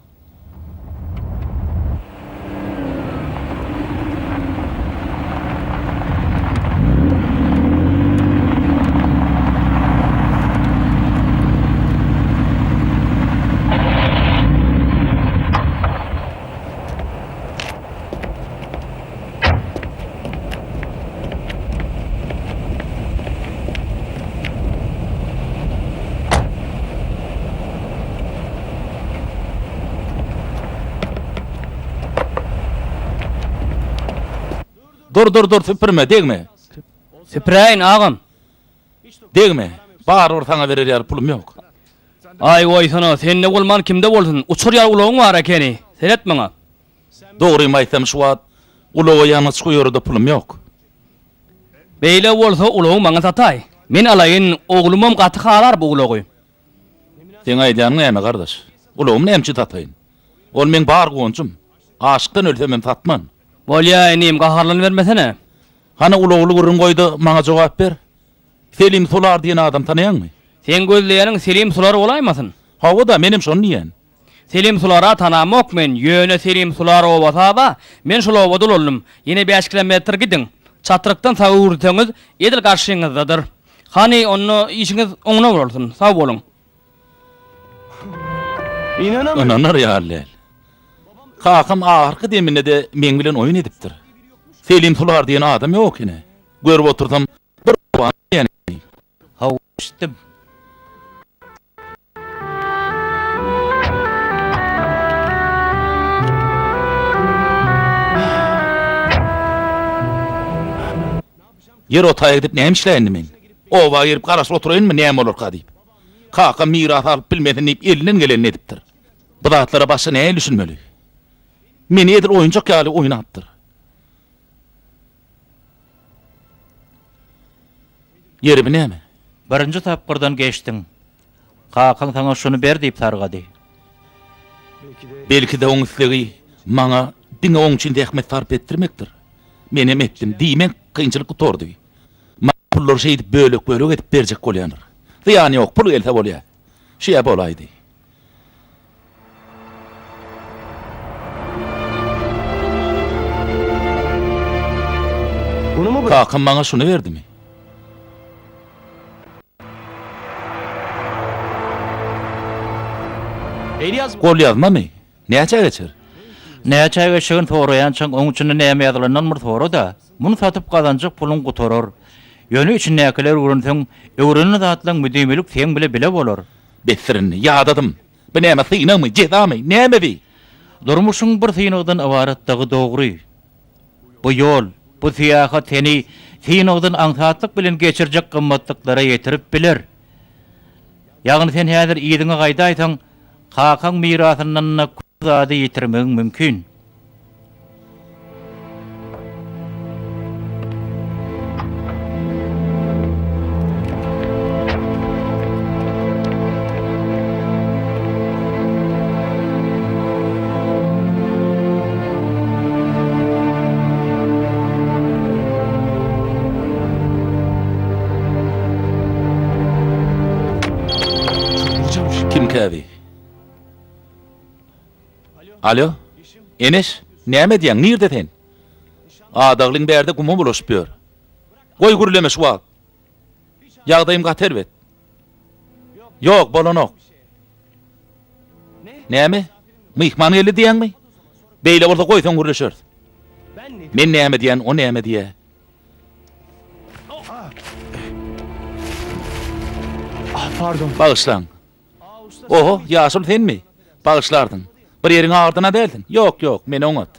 Dur süpürme degme. Süpräýin agam. Degme. Bar ortaňa berer ýar pulum ýok. Ay goý sana, sen ne bolman kimde bolsun? Uçur ýar ulogyň bar ekeni. Senet maňa. Dogry aýtsam şu wagt ulogy ýanyň çyýarda pulum ýok. Beýle bolsa ulogyň maňa satay. Men alaýyn, oglumam gaty halar bu ulogy. Sen aýdýan näme gardaş? Ulogum nämçi tatayyn? Ol men bar goňjum. Aşykdan ölsem men tatman. Bolýa enim gaharlan vermesene. Hana ulogly gurrun goýdy, maňa jogap ber. Selim Solar diýen adam tanaýanmy? Sen gözleýäniň Selim Sular bolaýmasyn? Hawa da menim şonu diýen. Selim Sulara tanamok men. Ýöne Selim Sular obata men şol obada boldum. Ýene 5 kilometr gidin. Çatyrykdan sağa urteňiz edil garşyňyzdadyr. Hani onu işiňiz oňuna bolsun. Sag bolun. İnanamıyorum. Ananar ýaly. Kakam ahırkı demine de men bilen oyun edipdir. Selim Sular diýen adam ýok ene. Görüp otursam bir puan ýany. Hawa işitdim. Yer otaýa gidip näme işleýändi men? Oba girip garaşyp oturaýynmy näme bolar gadyp? Kakam miras alyp bilmeden ip elinden geleni edipdir. Bu zatlara başa näme düşünmeli? Meni edil oyuncak ýaly oýnatdyr. Yerimi näme? Birinji tapgyrdan geçdiň. Kakaň saňa şunu ber diýip targady. Belki de oň islegi maňa diňe oň üçin ähmet sarp etdirmekdir. Men hem etdim diýmek kynçylyk gutordy. Ma pullar şeýdi bölek edip berjek bolýandyr. Ýani ýok, pul gelse bolýar. Şeýe bolaýdy. Bunu mu bırak? Kakam maňa şunu berdimi? Elias Gol ýazmamy? Näçe geçer? Näçe geçigin torayan çaň oň üçin näme ýazylanan bir tora da, muny satyp gazanjak pulun gutorar. Ýöne üçin näkeler ugrunsaň, öwreni zatlaň müdemilik sen bile bile bolar. Besirini ýadadım. Bu näme synamy, jedamy, näme bi? Durmuşyň bir synagdan awaratdagy dogry. Bu ýol, bu siýahat seni synagdan aňsatlyk bilen geçirjek gymmatlyklara ýetirip biler. Ýagny sen häzir ýediňe gaýda aýsaň, kakaň mirasyndan zady ýetirmegiň mümkin. Kim käbi? Alo? Enes, näme diýen? Nirde sen? Adaglyň berde gumo bulaşyp ýör. Goý gürleme şu wagt. Ýagdaýym gater bet. Ýok, bolanok. Näme? Mihman geldi diýenmi? Beýle bolsa goýsaň gürleşer. Men näme diýen, o näme diýe? pardon. Bağışlan. Oho, ýaşyl senmi? Bağışlardın. Bir ýeriň ağrdyna dälsin. Ýok, meni oňat.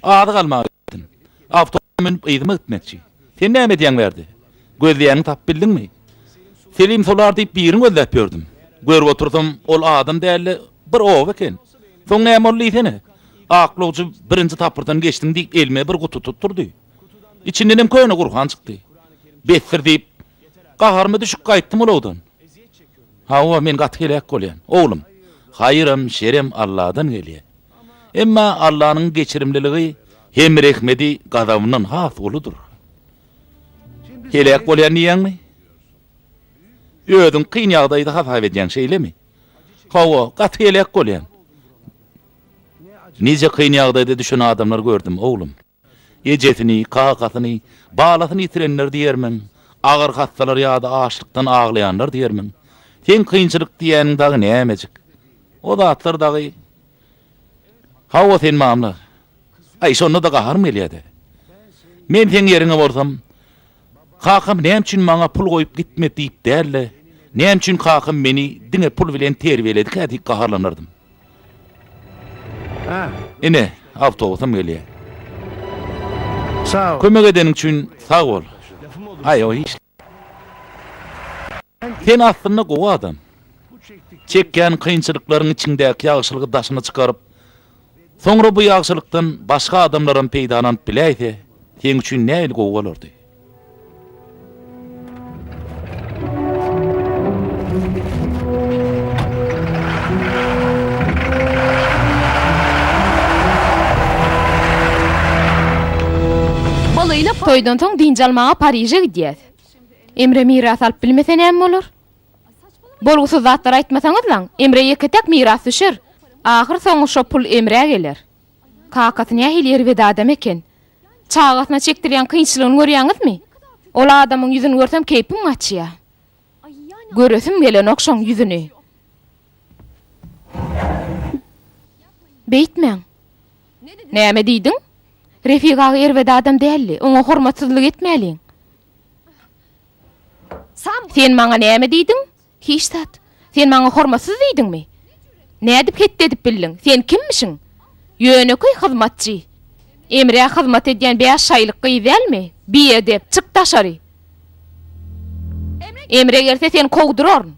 Ady galmagy etdin. Awtomobil ýydymy gitmekçi. Sen näme diýen berdi? Gözleýäňi tap bildingmi? Selim solar diýip birini gözläp gördüm. Görüp oturdum, ol adam däli bir ow eken. Soň näme boldy sene? Aklowçy birinji tapyrdan geçdiň diýip elime bir gutu tutturdy. İçinden köýne gurhan çykdy. Besir diýip gaharmy düşüp gaýtdym olawdan. Hawa men gatgelek bolýan. Oglum, haýrym, şerem Allah'dan gelýär. Emma Allah'nyň geçirimliligi hem rahmeti gazabyndan has oludur. Kelek bolýan diýäňmi? Ödün kyn ýagdaýda hata edýän şeýlemi? Hawa gatgelek bolýan. Nice kyn ýagdaýda düşen adamlar gördüm oglum. Ejetini, kakatyny, balatyny itirenler diýermen. Agyr hastalar ýa-da açlykdan aglaýanlar diýermen. Sen kynçylyk diýäniň dagy nämejik? O da atlar dagy. Hawa sen mamla. Ay şonu da gaharmy elýärdi. Men sen ýeriňe borsam, kakam näme üçin maňa pul goýup gitme diýip dälle. Näme üçin kakam meni diňe pul bilen terbiyeledi diýip gaharlanardym. Ine, awtobusam gelýär. Sağ ol. Kömek edenin üçin sag bol. Ay o hiç. Sen aslında gowy adam. Çekken kynçylyklaryň içindäki ýagşylygy daşyna çykaryp, soňra bu ýagşylykdan başga adamlaryň peýdananyp biläýse, sen üçin näil gowy bolardy? Toýdan soň dinjalmaga Paryja gidýär. Emre miras alyp bilmese näme bolar? Bolgusyz zatlar aýtmasaňyzlaň, Emre ýeketek miras düşer. Ahyr soňy şo pul Emre geler. Kakatyny hilýär we adam eken. Çağatyna çekdirýän kynçylygyny görýäňizmi? Ol adamyň ýüzüni görsem keýpim açýar. Göresim gelen okşoň ýüzüni. Beýtmeň. Näme diýdiň? Refigagy erwede adam dälli, oňa hormatsyzlyk etmäliň. Sen maňa näme diýdiň? Hiç zat. Sen maňa hormatsyz diýdiňmi? Nädip ketdi edip bildiň? Sen kimmişiň? Ýöneköy hyzmatçy. Emre hyzmat edýän 5 aýlyk gyýdälmi? Bir edip çyk taşary. Emre gelse sen kowduraryn.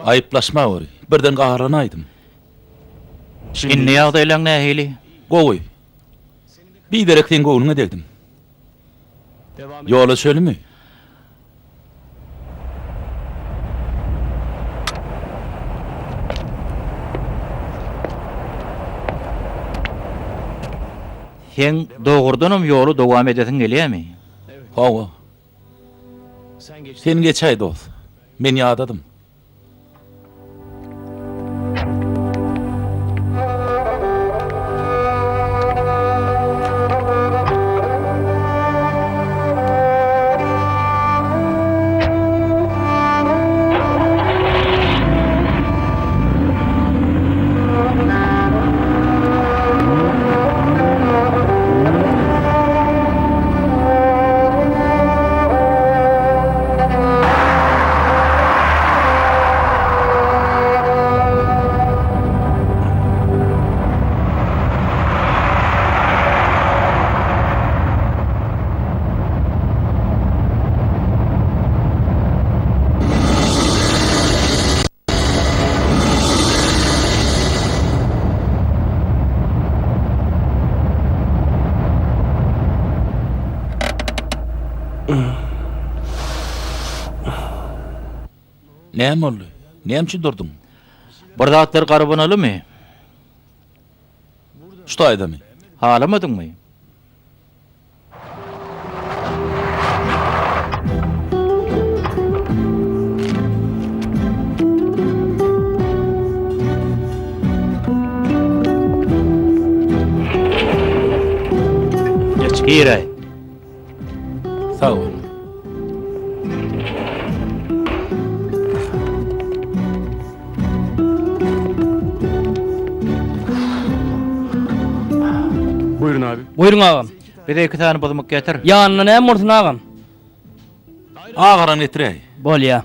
Ayıplaşma var. Birden gaharlanaýdym. Inni ýagdaýlaryň nähili? Gowy. Bir derekden gowuňa degdim. Ýola söylemi? Sen dogurdanam ýoly dowam edesin gelýärmi? Hawa. Sen geçäý dost. Men ýadadım. Näme boldy? Näme üçin durdyň? Bir zatlar garabanalymy? Şutaýdamy? Halamadyňmy? Hire. Sağ ol. Buyurun abi. Buyurun ağam. Bir de iki tane bulmak getir. Yanına ne murtun ağam? Ağaran etirey. Bol ya.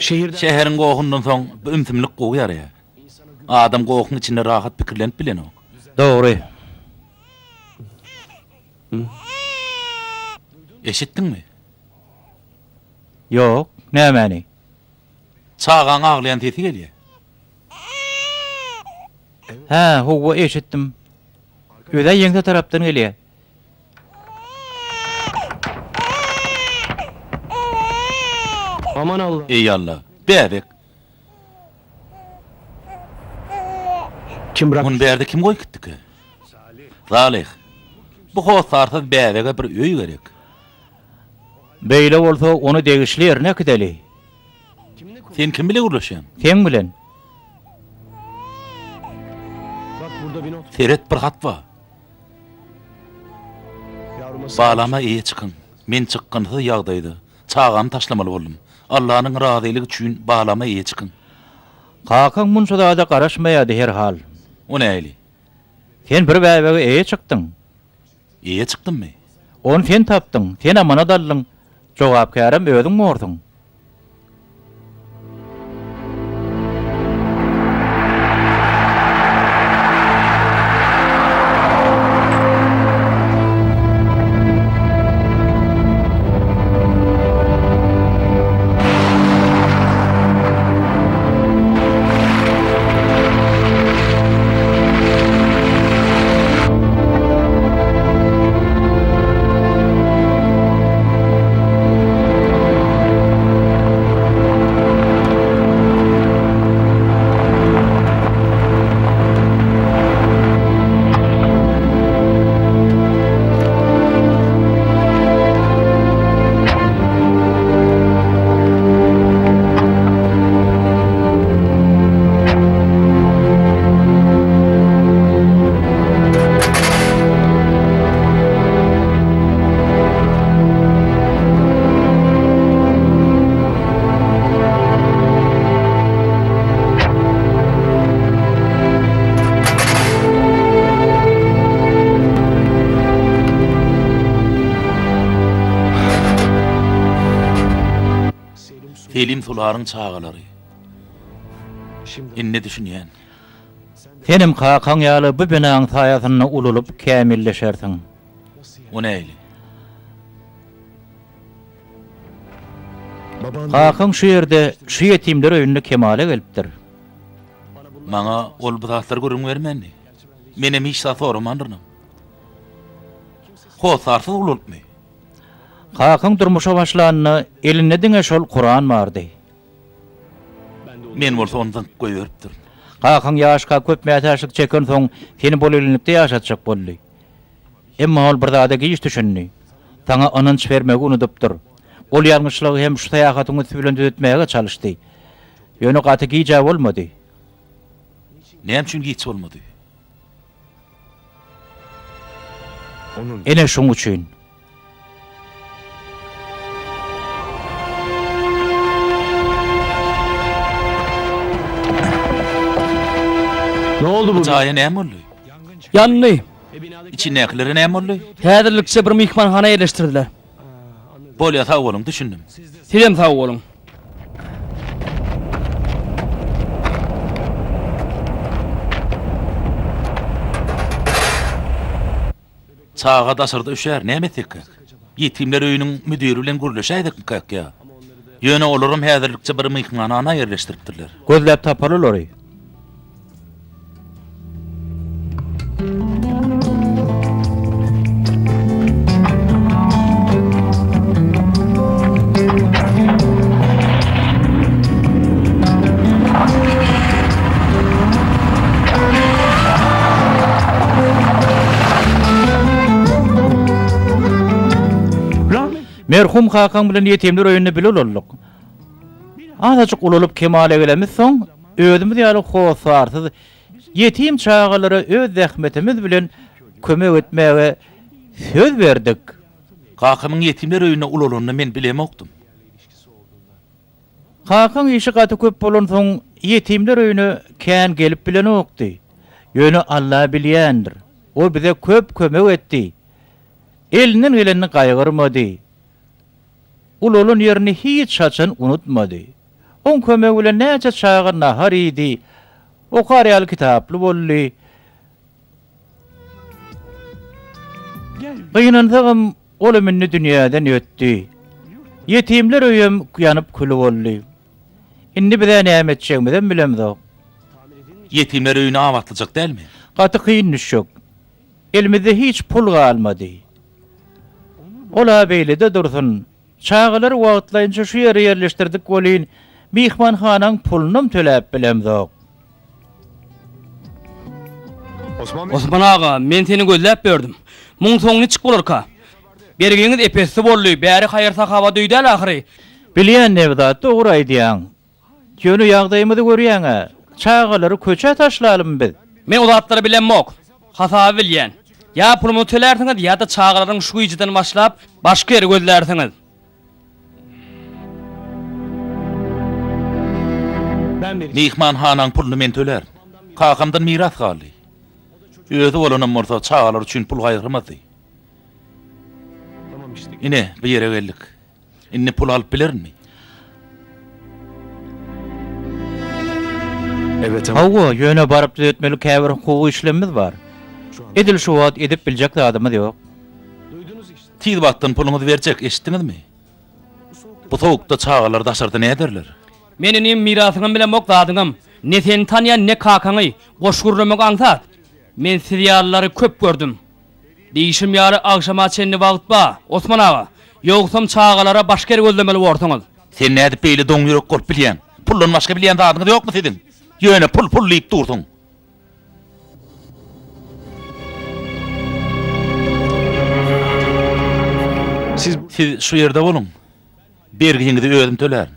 Şehirde Şeherin goğundan soň ümtimlik goýar ya. Adam goğun içinde rahat pikirlenip bilen o. Doğru. Eşittin mi? Yok. Ne mani? Çağan ağlayan teti gelýär. Ha, hugo eşittim. Öde yengde taraptan geliyor. aman Allah. Ey Allah. Bäbek. Kim bırak? Mun berde kim goýup gitdi ki? Salih. Bu hosarsa bäbege bir öý gerek. Beýle bolsa onu degişler ne kideli? Sen kim bile ulaşan? Sen bilen. Bak burada bir not. Seret bir hat var. Yavruma Bağlama iyi çıkın. Men çıkkınsa ýagdaýda. Çağam taşlamaly boldum. Allah'ın razylygy üçin bağlama iyi çıkın. Kakan munşada da garaşmaýady her hal. O näli? Sen bir bäbege eýe çykdyň. İyi çıktın mı? Onu sen tapdyň. Sen amana dallyň. Jogapkärem özüň mordyň. Selim suların çağaları. Şimdi Inne düşünýän? Senim kakan ýaly bu binaň taýasyna ululup kämilleşersiň. O näli? baban Kakan şu ýerde şu ýetimler öýünde kemale gelipdir. Maňa ol bu zatlar görüň bermendi. Menem hiç zat sormandyrdym. Hosarsız ululupmy? Kakan durmuşa başlanyny eline diňe şol Kur'an bardy. Men bolsa ondan goýberipdir. Kakan ýaşka köp mätäşlik çeken soň seni bol elinlikde ýaşatjak boldy. Emma ol bir zada giýiş düşündi. Taňa anynç bermegi unudypdyr. Ol ýalňyşlygy hem şu taýagatyny bilen düzeltmäge çalyşdy. Ýöne gaty giýjä bolmady. Näme üçin hiç bolmady? onun Ene şoň üçin. ne oldu bu? Çaýa näme boldy? Yanny. İçindekileri näme boldy? Häzirlikçe bir mihmanhana ýerleşdirdiler. Bolýa sag bolun düşündim. Sizem sag bolun. Çağa daşyrda üşär, näme tekek? Ýetimler öýüniň müdiri bilen gürleşäýdik ýa. Ýöne olarum häzirlikçe bir mihmanana ýerleşdiripdirler. Gözläp tapalylar. Rahmet. Merhum Hakan bilen ýetimler öýünde bilel olduk. Azajyk ululup kemale gelemiz soň özümüz ýaly howsarsyz ýetim çağalara öz zähmetimiz bilen kömek etmäge söz berdik. Kakymyň ýetimler öýüne ulanyny men bilemokdum. Hakan işi gaty köp bolan soň ýetimler öýüne kän gelip bilen okdy. Ýöne Allah bilýändir. O bize köp kömek etdi. Elinin gelenini gaýgyrmady. Ulolun yerini hiç şaçan unutmady. On kömek bilen näçe çağa nahar idi. Okar ýaly kitaply boldy. Gynansagym ol minni dünýäden ötdi. Yetimler öýüm ýanyp külü boldy. Indi bize näme etjegimizden bilemzok. Yetimler öýüne awatlyjak dälmi? Gaty kıyın düşük. Elimizde hiç pul kalmadı. Ola beýle de dursun. Çağalar wagtlaýynça şu ýere ýerleşdirdik bolýyn. Mihmanhanaň pulunum töläp bilemzok. Osman Bey. Osman ağa, men seni gözläp berdim. Muň soňuny çık bolarka. Bergiňiz epesi bolly, bäri haýır sahaba duýdal ahyry. Bilýän Nevzat dogry aýdýaň. Ýöne ýagdaýymyzy görýäň. Çağalary köçe taşlalym biz. Men o zatlary bilenmok. Hasa bilýän. Ya pulumy tölersiňiz ya da çağalaryň şu ýyjydan başlap başga ýere gözlersiňiz. Ben vereyim. Mihmanhanaň puluny men tölerim. Kakamdan miras galdy. Özü bolanam bolsa çağalar üçin pul gaýrymady. Tamam işte. Ine bir ýere geldik. Inni pul alyp bilermi? Evet ama Hawa ýöne baryp düzeltmeli käbir hukuky işlemimiz bar. Edil şu wagt edip biljek adamyz ýok. duydunuz işte. Tiz wagtdan puluňyzy berjek, eşitdiňizmi? Bu sowukda çağalar daşarda ne ederler? Menin mirasyňy bilenmok zadyňym. Ne seni tanıyan ne kakaňy goşgurlamak aňsat. Men siz ýarlary köp gördüm. Diýişim ýaly agşama çenli wagt ba, Osman ağa. Ýogsam çağalara başga ýere gözlemeli bolsaňyz. Sen näde beýle doň ýürek gorp bilýän? Puldan başga bilýän zadyňyz ýokmy senin? Ýöne pul diýip dursun. Siz şu ýerde bolun. Bergiňizi özüm tölerim.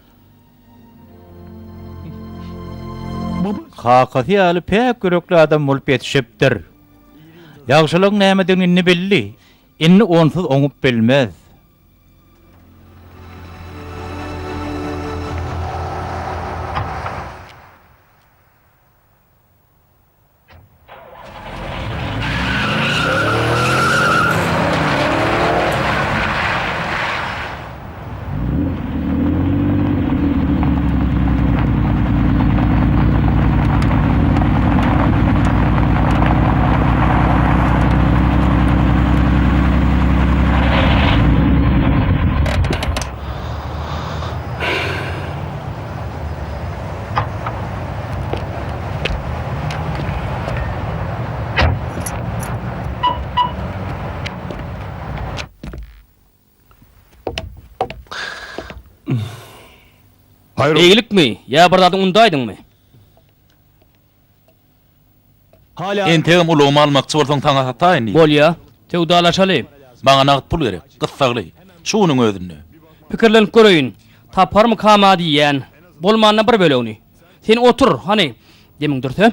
Hakysy ýaly pek görekli adam bolup ýetişipdir. Ýagşylyk nämedigini bildi. Inni onsuz oňup bilmez. Hayır. Eýilikmi? Ya bir zadyň undaýdyňmy? Hala Entegim ulumy almakçy bolsaň taňa hataýyn. Bolýa, tewdalaşaly. Maňa nagt pul gerek, gyssaly. Şunyň özünde. Pikirlenip göreýin. Taparmy kama diýen. Bolmanyna bir bölegini. Sen otur, hani demiň dursa.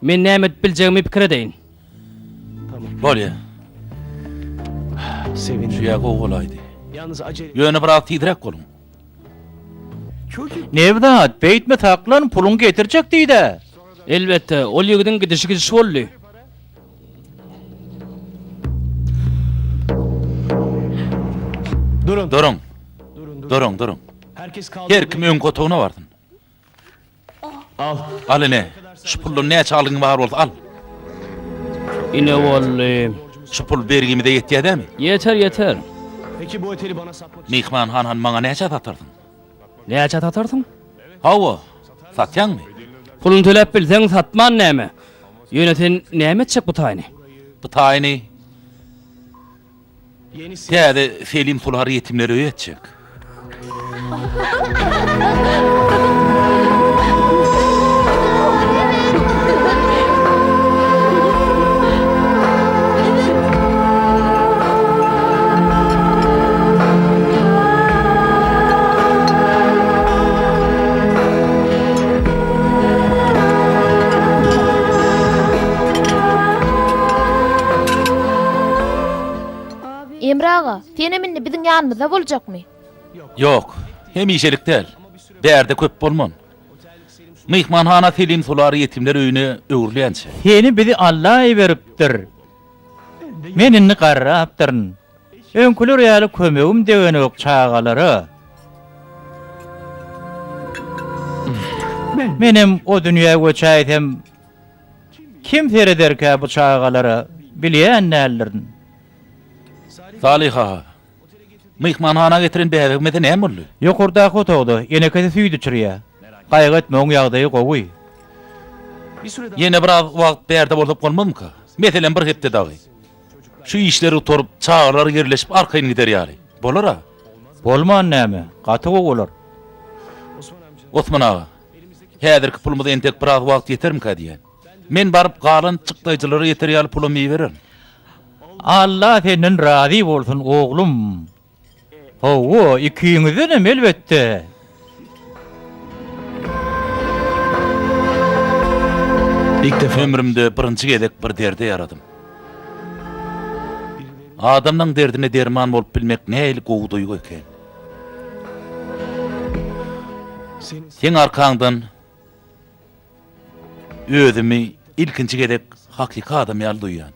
Men näme biljegimi pikir edeýin. Bolýa, sevindim. şu ýa gowalaydy. Yalnız acele. Ýöne biraz titrek bolun. Çocuk. Nevzat, beýtme taklan pulun getirjek diýdi. Elbette, ol ýigidin gidişi boldy. Durun. Durun, Durun. durun. Herkes kaldı. Her kim ön kotuğuna vardın. Al. Al ne? Şu pulun ne çalgın var oldu al. Ine bolly. Şu pul bergimi de yetdi değil mi? Yeter. Peki bu oteli bana satmak için. Mihman han maňa näçe satardın? Näçe tatarsyň? Hawa, satýan mı? Pulun töläp bilseň satman näme? Ýöne sen näme etjek bu taýny? Bu taýyny Yenisi. täze Selim sulary yetimlere öýetjek. ağa, seni minni bizim yanımızda boljakmy? Yok, hemişelik değil. Derde köp bolman. Mihmanhana Selim Sular yetimler öýüne öwürlençe. Seni bizi Allah beripdir. Men inni garrapdyryn. Öňküler ýaly kömegim degenok çağaları. Menem o dünýäge göçäýdem. Kim ferederkä bu çağaları bilýän nälerin? Saliha. Mihmanhana getirin bäwegmede näme boldy? Ýokurda otogdy, enekesi süýdi çyrýa. Gaýgy etmeň ýagdaýy gowy. Yine biraz wagt berde bolup bolmadymka? Meselen bir hepde dagy. Şu işleri utorup çağlar yerleşip arkaýyn gider ýaly. Bolara. Bolman näme? Gaty bolar. Osman ağa. Häzirki pulumyzy entek biraz wagt yetermika diýen. Men baryp galan çykdaýjylary yeter ýaly pulumy bererim. Allah senden razı bolsun oğlum. Owo, ikiňizden elbetde. İlk defa ömrümde birinci gedek bir derde yaradım. Adamның derdine derman bolup bilmek näýil gowy duýgu eken. Sen arkaňdan özümi ilkinci gedek hakiki adam ýaly duýýan.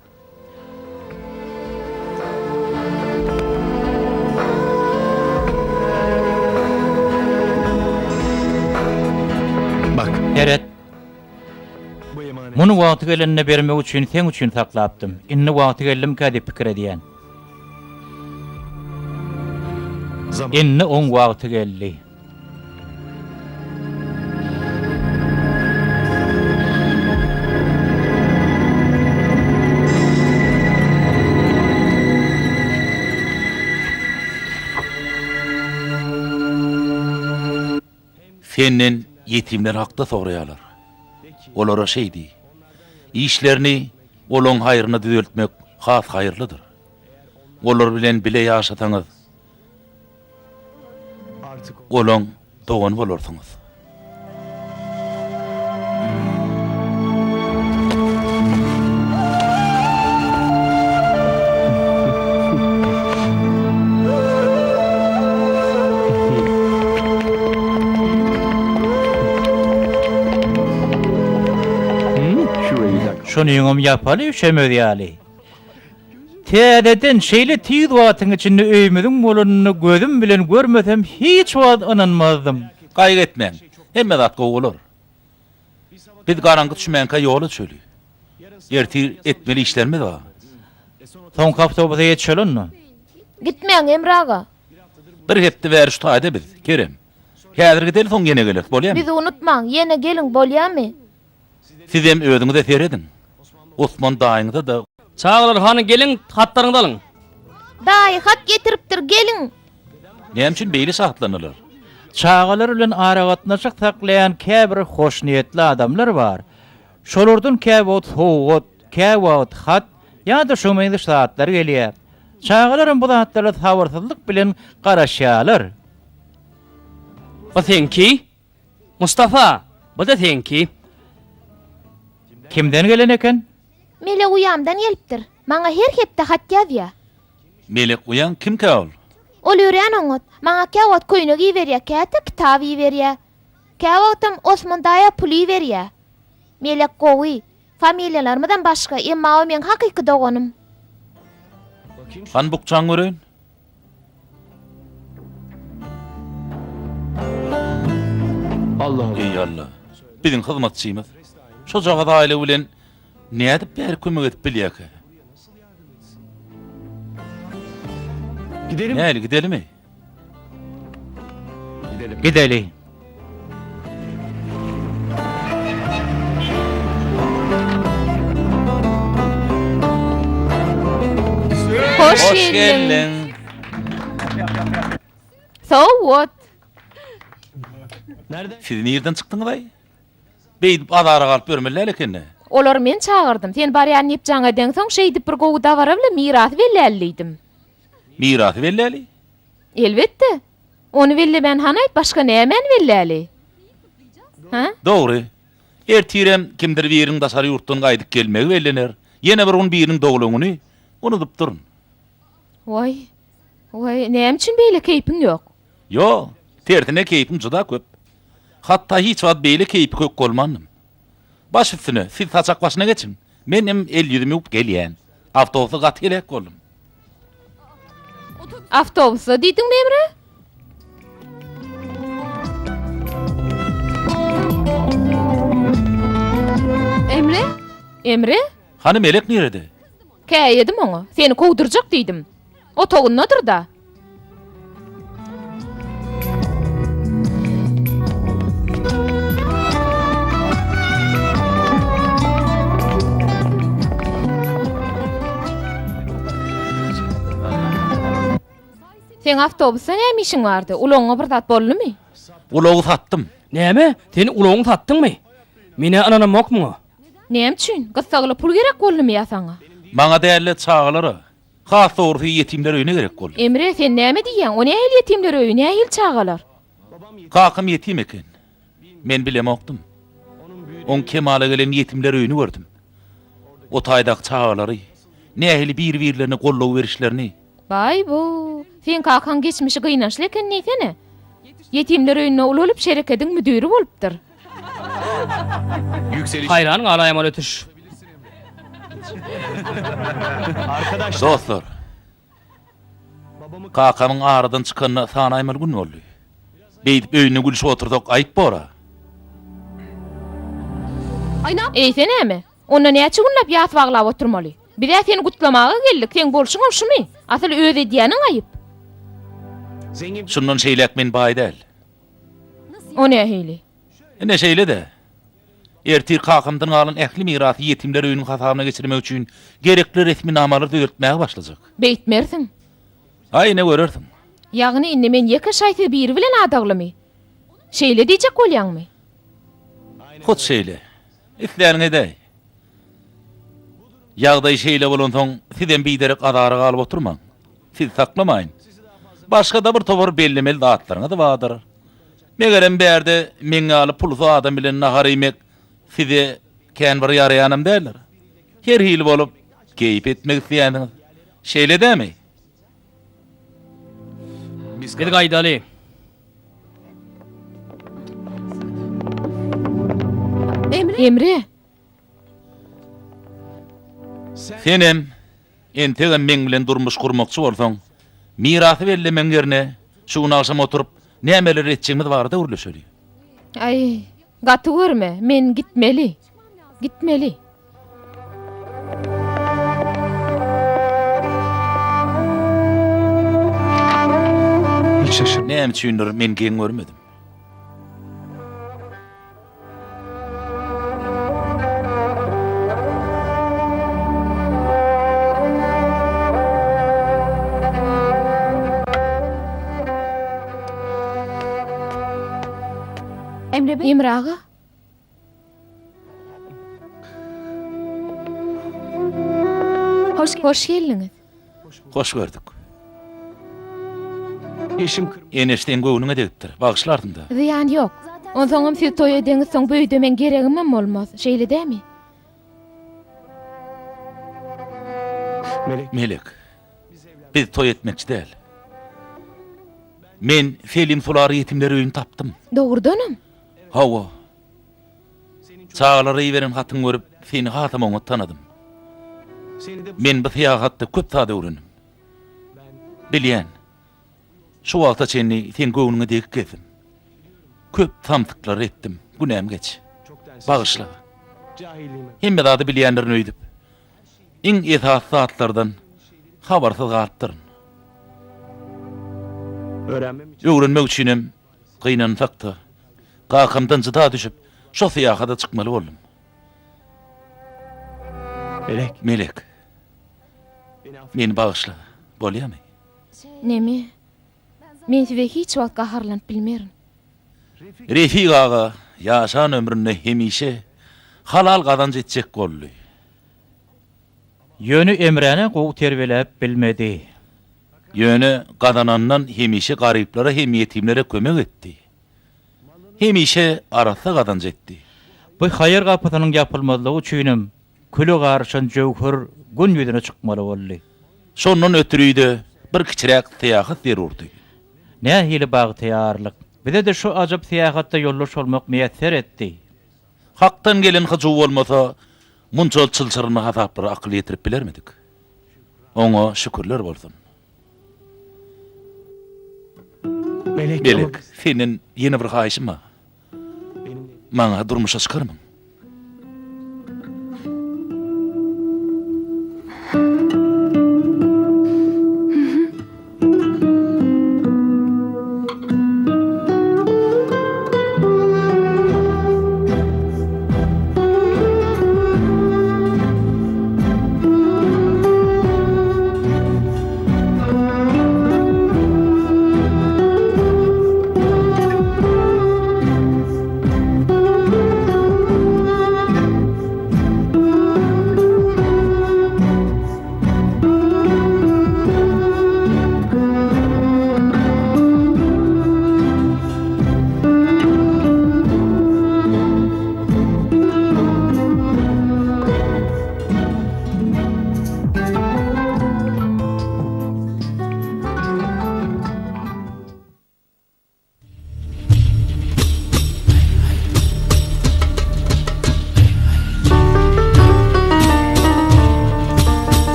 Bak. Eret, Bu emanet. muny wagty gelende bermek üçin sen üçin saklapdym. Inni wagty geldim ka diýip pikir edýän. Zaman. Inni oň wagty geldi. Senden yetimler hakda soraýarlar. Olara şeydi. İşlerini olon hayrına düzeltmek has hayırlıdır. Olar bilen bile yaşataňyz, Artık olon dogan bolarsyňyz. Şunu ýöňem ýapaly üşemedi ýaly. Täzeden şeýle tiýiz wagtyň içinde öýmediň bolanyny gözüm bilen görmesem hiç wagt inanmazdym. Gaýgy etmeň. Hemme zat gowy bolar. Biz garangy düşmänkä ýoly çöli. Ertir etmeli işlerimiz var. Soň kaptobuza ýetişelenmi? Gitmeň Emre ağa. Bir hepde bäri şu taýda biz, kerem. Häzir gideli soň gene geler, bolýarmy? Bizi unutmaň, ýene geliň bolýarmy? Siz hem öýüňizi eser edin. Osman daýyňyza da Çağlar hany geliň hatlaryňy alyň. Daýy hat getiripdir, geliň. näme üçin beýle şahatlanırlar? Çağalar bilen aragatnaşyk saklayan käbir hoş niyetli adamlar bar. Şolardan käbot howat, käbot hat ýa-da şu meňde saatlar gelýär. Çağalaryň bu zatlara sabarsyzlyk bilen garaşýarlar. Bu senki? Mustafa, bu da senki. Kimden gelen eken? Mele uyamdan gelipdir. Maňa her hepde hat ýazýar. Melek uyan kim kal? Ol ýören oňat, maňa käwat köýneg iýberýär, käte kitap iýberýär. Käwatam Osman daýa pul iýberýär. Melek gowy, familiýalarymdan başga emma o men hakyky doganym. Han bukçaň görün. Allah'ım. Ey Allah. Bizim hyzmatçymyz. Şu jaga da aile bilen näde edip bäri kömek edip bilýär. Gidelim. Näli gidelimi? Gidelim. Gideli. Hoş Hoş geldin. geldin. So what? Nerede? Siz nereden çıktınız ay? Beýdip adara galyp görmeler ekenne. Olar men çağırdım. Sen barýan ýepjaňa deň soň şeýdip bir gowy dawara bilen miras berlerliydim. Miras berläli. Elbetde. Onu belli ben hanaýt başga nämen belläli? Ha? Dogry. Ertirem kimdir biriň daşary ýurtdan gaýdyp gelmegi bellener. Ýene bir gün biriň doglagyny unutup durun. Vay, Vay, näme üçin beýle keypin ýok? Yo, tertine keypim juda köp. Hatta hiç wagt beýle keypi kök bolmandym. Baş üstüne, siz saçak başına geçin. Menim el yüzümü up gelýän. Awtobusa gat gelek boldum. Awtobusa diýdiňmi Emre? Emre? Emre? Hani melek nerede? Käýedim oňa. Seni kowdurjak diýdim. Otogundadyr da. Sen awtobusa näme işiň bardy? Ulaňa bir zat boldymy? Ulogu sattım. Näme? Sen ulogyny satdyňmy? Mine anana mokmu? Näme üçin? Gyssagyla pul gerek boldymy ýa saňa? Maňa däli çağalara. Has doğrusu yetimler öýüne gerek boldy. Emre, sen näme diýýäň? O nähil ýetimler öýüne nähil çağalar? Kakım yetim eken. Men bilemokdum. On kemale gelen yetimler öýüni gördüm. O taýdak çağalary, nähili bir-birlerine gollaw berişlerini. Bay bu. Sen kakan geçmişi gıynaşlı eken neyfene? Yetimler öýüne ululup şerekedin müdürü bolupdyr. Yükseliş. Hayran galayman ötüş. Dostlar. Kakamın aradan çıkanına sanaýmal gün boldy. Beýdip öýüne gülüşip oturduk, aýyp bora. Eýse näme? Onda näçe günläp ýat baglap oturmaly? Bir de seni gutlamaga geldik, sen bolşuň şumy? Asıl öz edýäniň aýyp. Zengin. Şundan şeylek men baý däl. O nähili? Ne şeyle de. Ertir kakamdan alan ähli mirasy yetimler öýünün hasabyna geçirmek üçin gerekli resmi namalary düzeltmäge başlajak. Beýtmersiň. Aýne görerdim. Ýagny indi men ýeke şaýty biri bilen adaglymy? Şeýle diýjek bolýanmy? Hot şeyle. İslerini edey. Ýagdaý şeyle bolan soň sizden biderek adara galyp oturmaň. Siz saklamaýyn. Başga da bir topar bellemeli zatlaryňa da badyr. Megerem berde meňe alyp pulsy adam bilen nahar yemek size kän bir ýaraýanam däller. Her hili bolup keyip etmek isleýändiňiz. Şeýle dämi? Gel gaýdaly. Emre, Senem entege meň bilen durmuş kurmakçy bolsaň, mirasy bellemeň ýerine şuny akşam oturup nämeler etjegimiz barda urleşeli. ay, gaty görme, men gitmeli. Gitmeli. Hiç şaşır. Näme üçindir men geň görmedim. Emre Bey? Emre ağa, hoş geldiňiz. Hoş gördük. Yeşim kırmızı. Enişten göwnüňe degipdir. Bagışlardym da. Ziyan ýok. Onsoňam siz toý edeňiz soň büýde men geregimem bolmaz. Şeýle dämi? Melek. Melek. Biz toy etmekçi däl. Men Selim sulary yetimler öýüni tapdym. Dogrudanam. Hawa. Çağalary ýeren hatyň görüp seni hatamaňa tanadym. Seni de Men bu syýahatda köp taýda öwrendim. Bilýän. Şu wagta çenni sen göwnüňe degip geldim. Köp tamtyklar etdim. Günäm geç. Bagışla. cahilliğime. Hemme zady bilýänlerini öýdüp. Iň esas zatlardan habarsyz galypdyryn. Öğrenmem için. Öwrenmek üçinem gynansak-da gakamdan jyda düşüp şo syýahata çykmaly boldum. Melek. Melek, Beni affet. meni bagışla. Bolýarmy? Nemi? Men size hiç wagt gaharlanyp bilmerim. Refik ağa ýaşan ömründe hemişe halal gazanç etjek boldy. Ýöni Emreni gowy terbielep bilmedi. Ýöne gazanandan hemişe garyplara hem yetimlere kömek etdi. Hemişe arasa gazanç etdi. Bu haýyr gapysynyň ýapylmalygy üçin küle garşan jowhur gün ýüzüne çykmaly boldy. Şondan ötürüýde bir kiçirek seyahat zerurdy. Ne hili bağı tayarlyk. Bize de şu ajab seyahatda yollaş olmak meýesser etdi. Haktan gelen haçu bolmasa, munçal çylçyryny hasap bir akıl ýetirip bilermedik. Oňa şükürler bolsun. Melek. Belek, senin yeni bir haýyşyň bar. Benim Maňa durmuşa çykarmyň.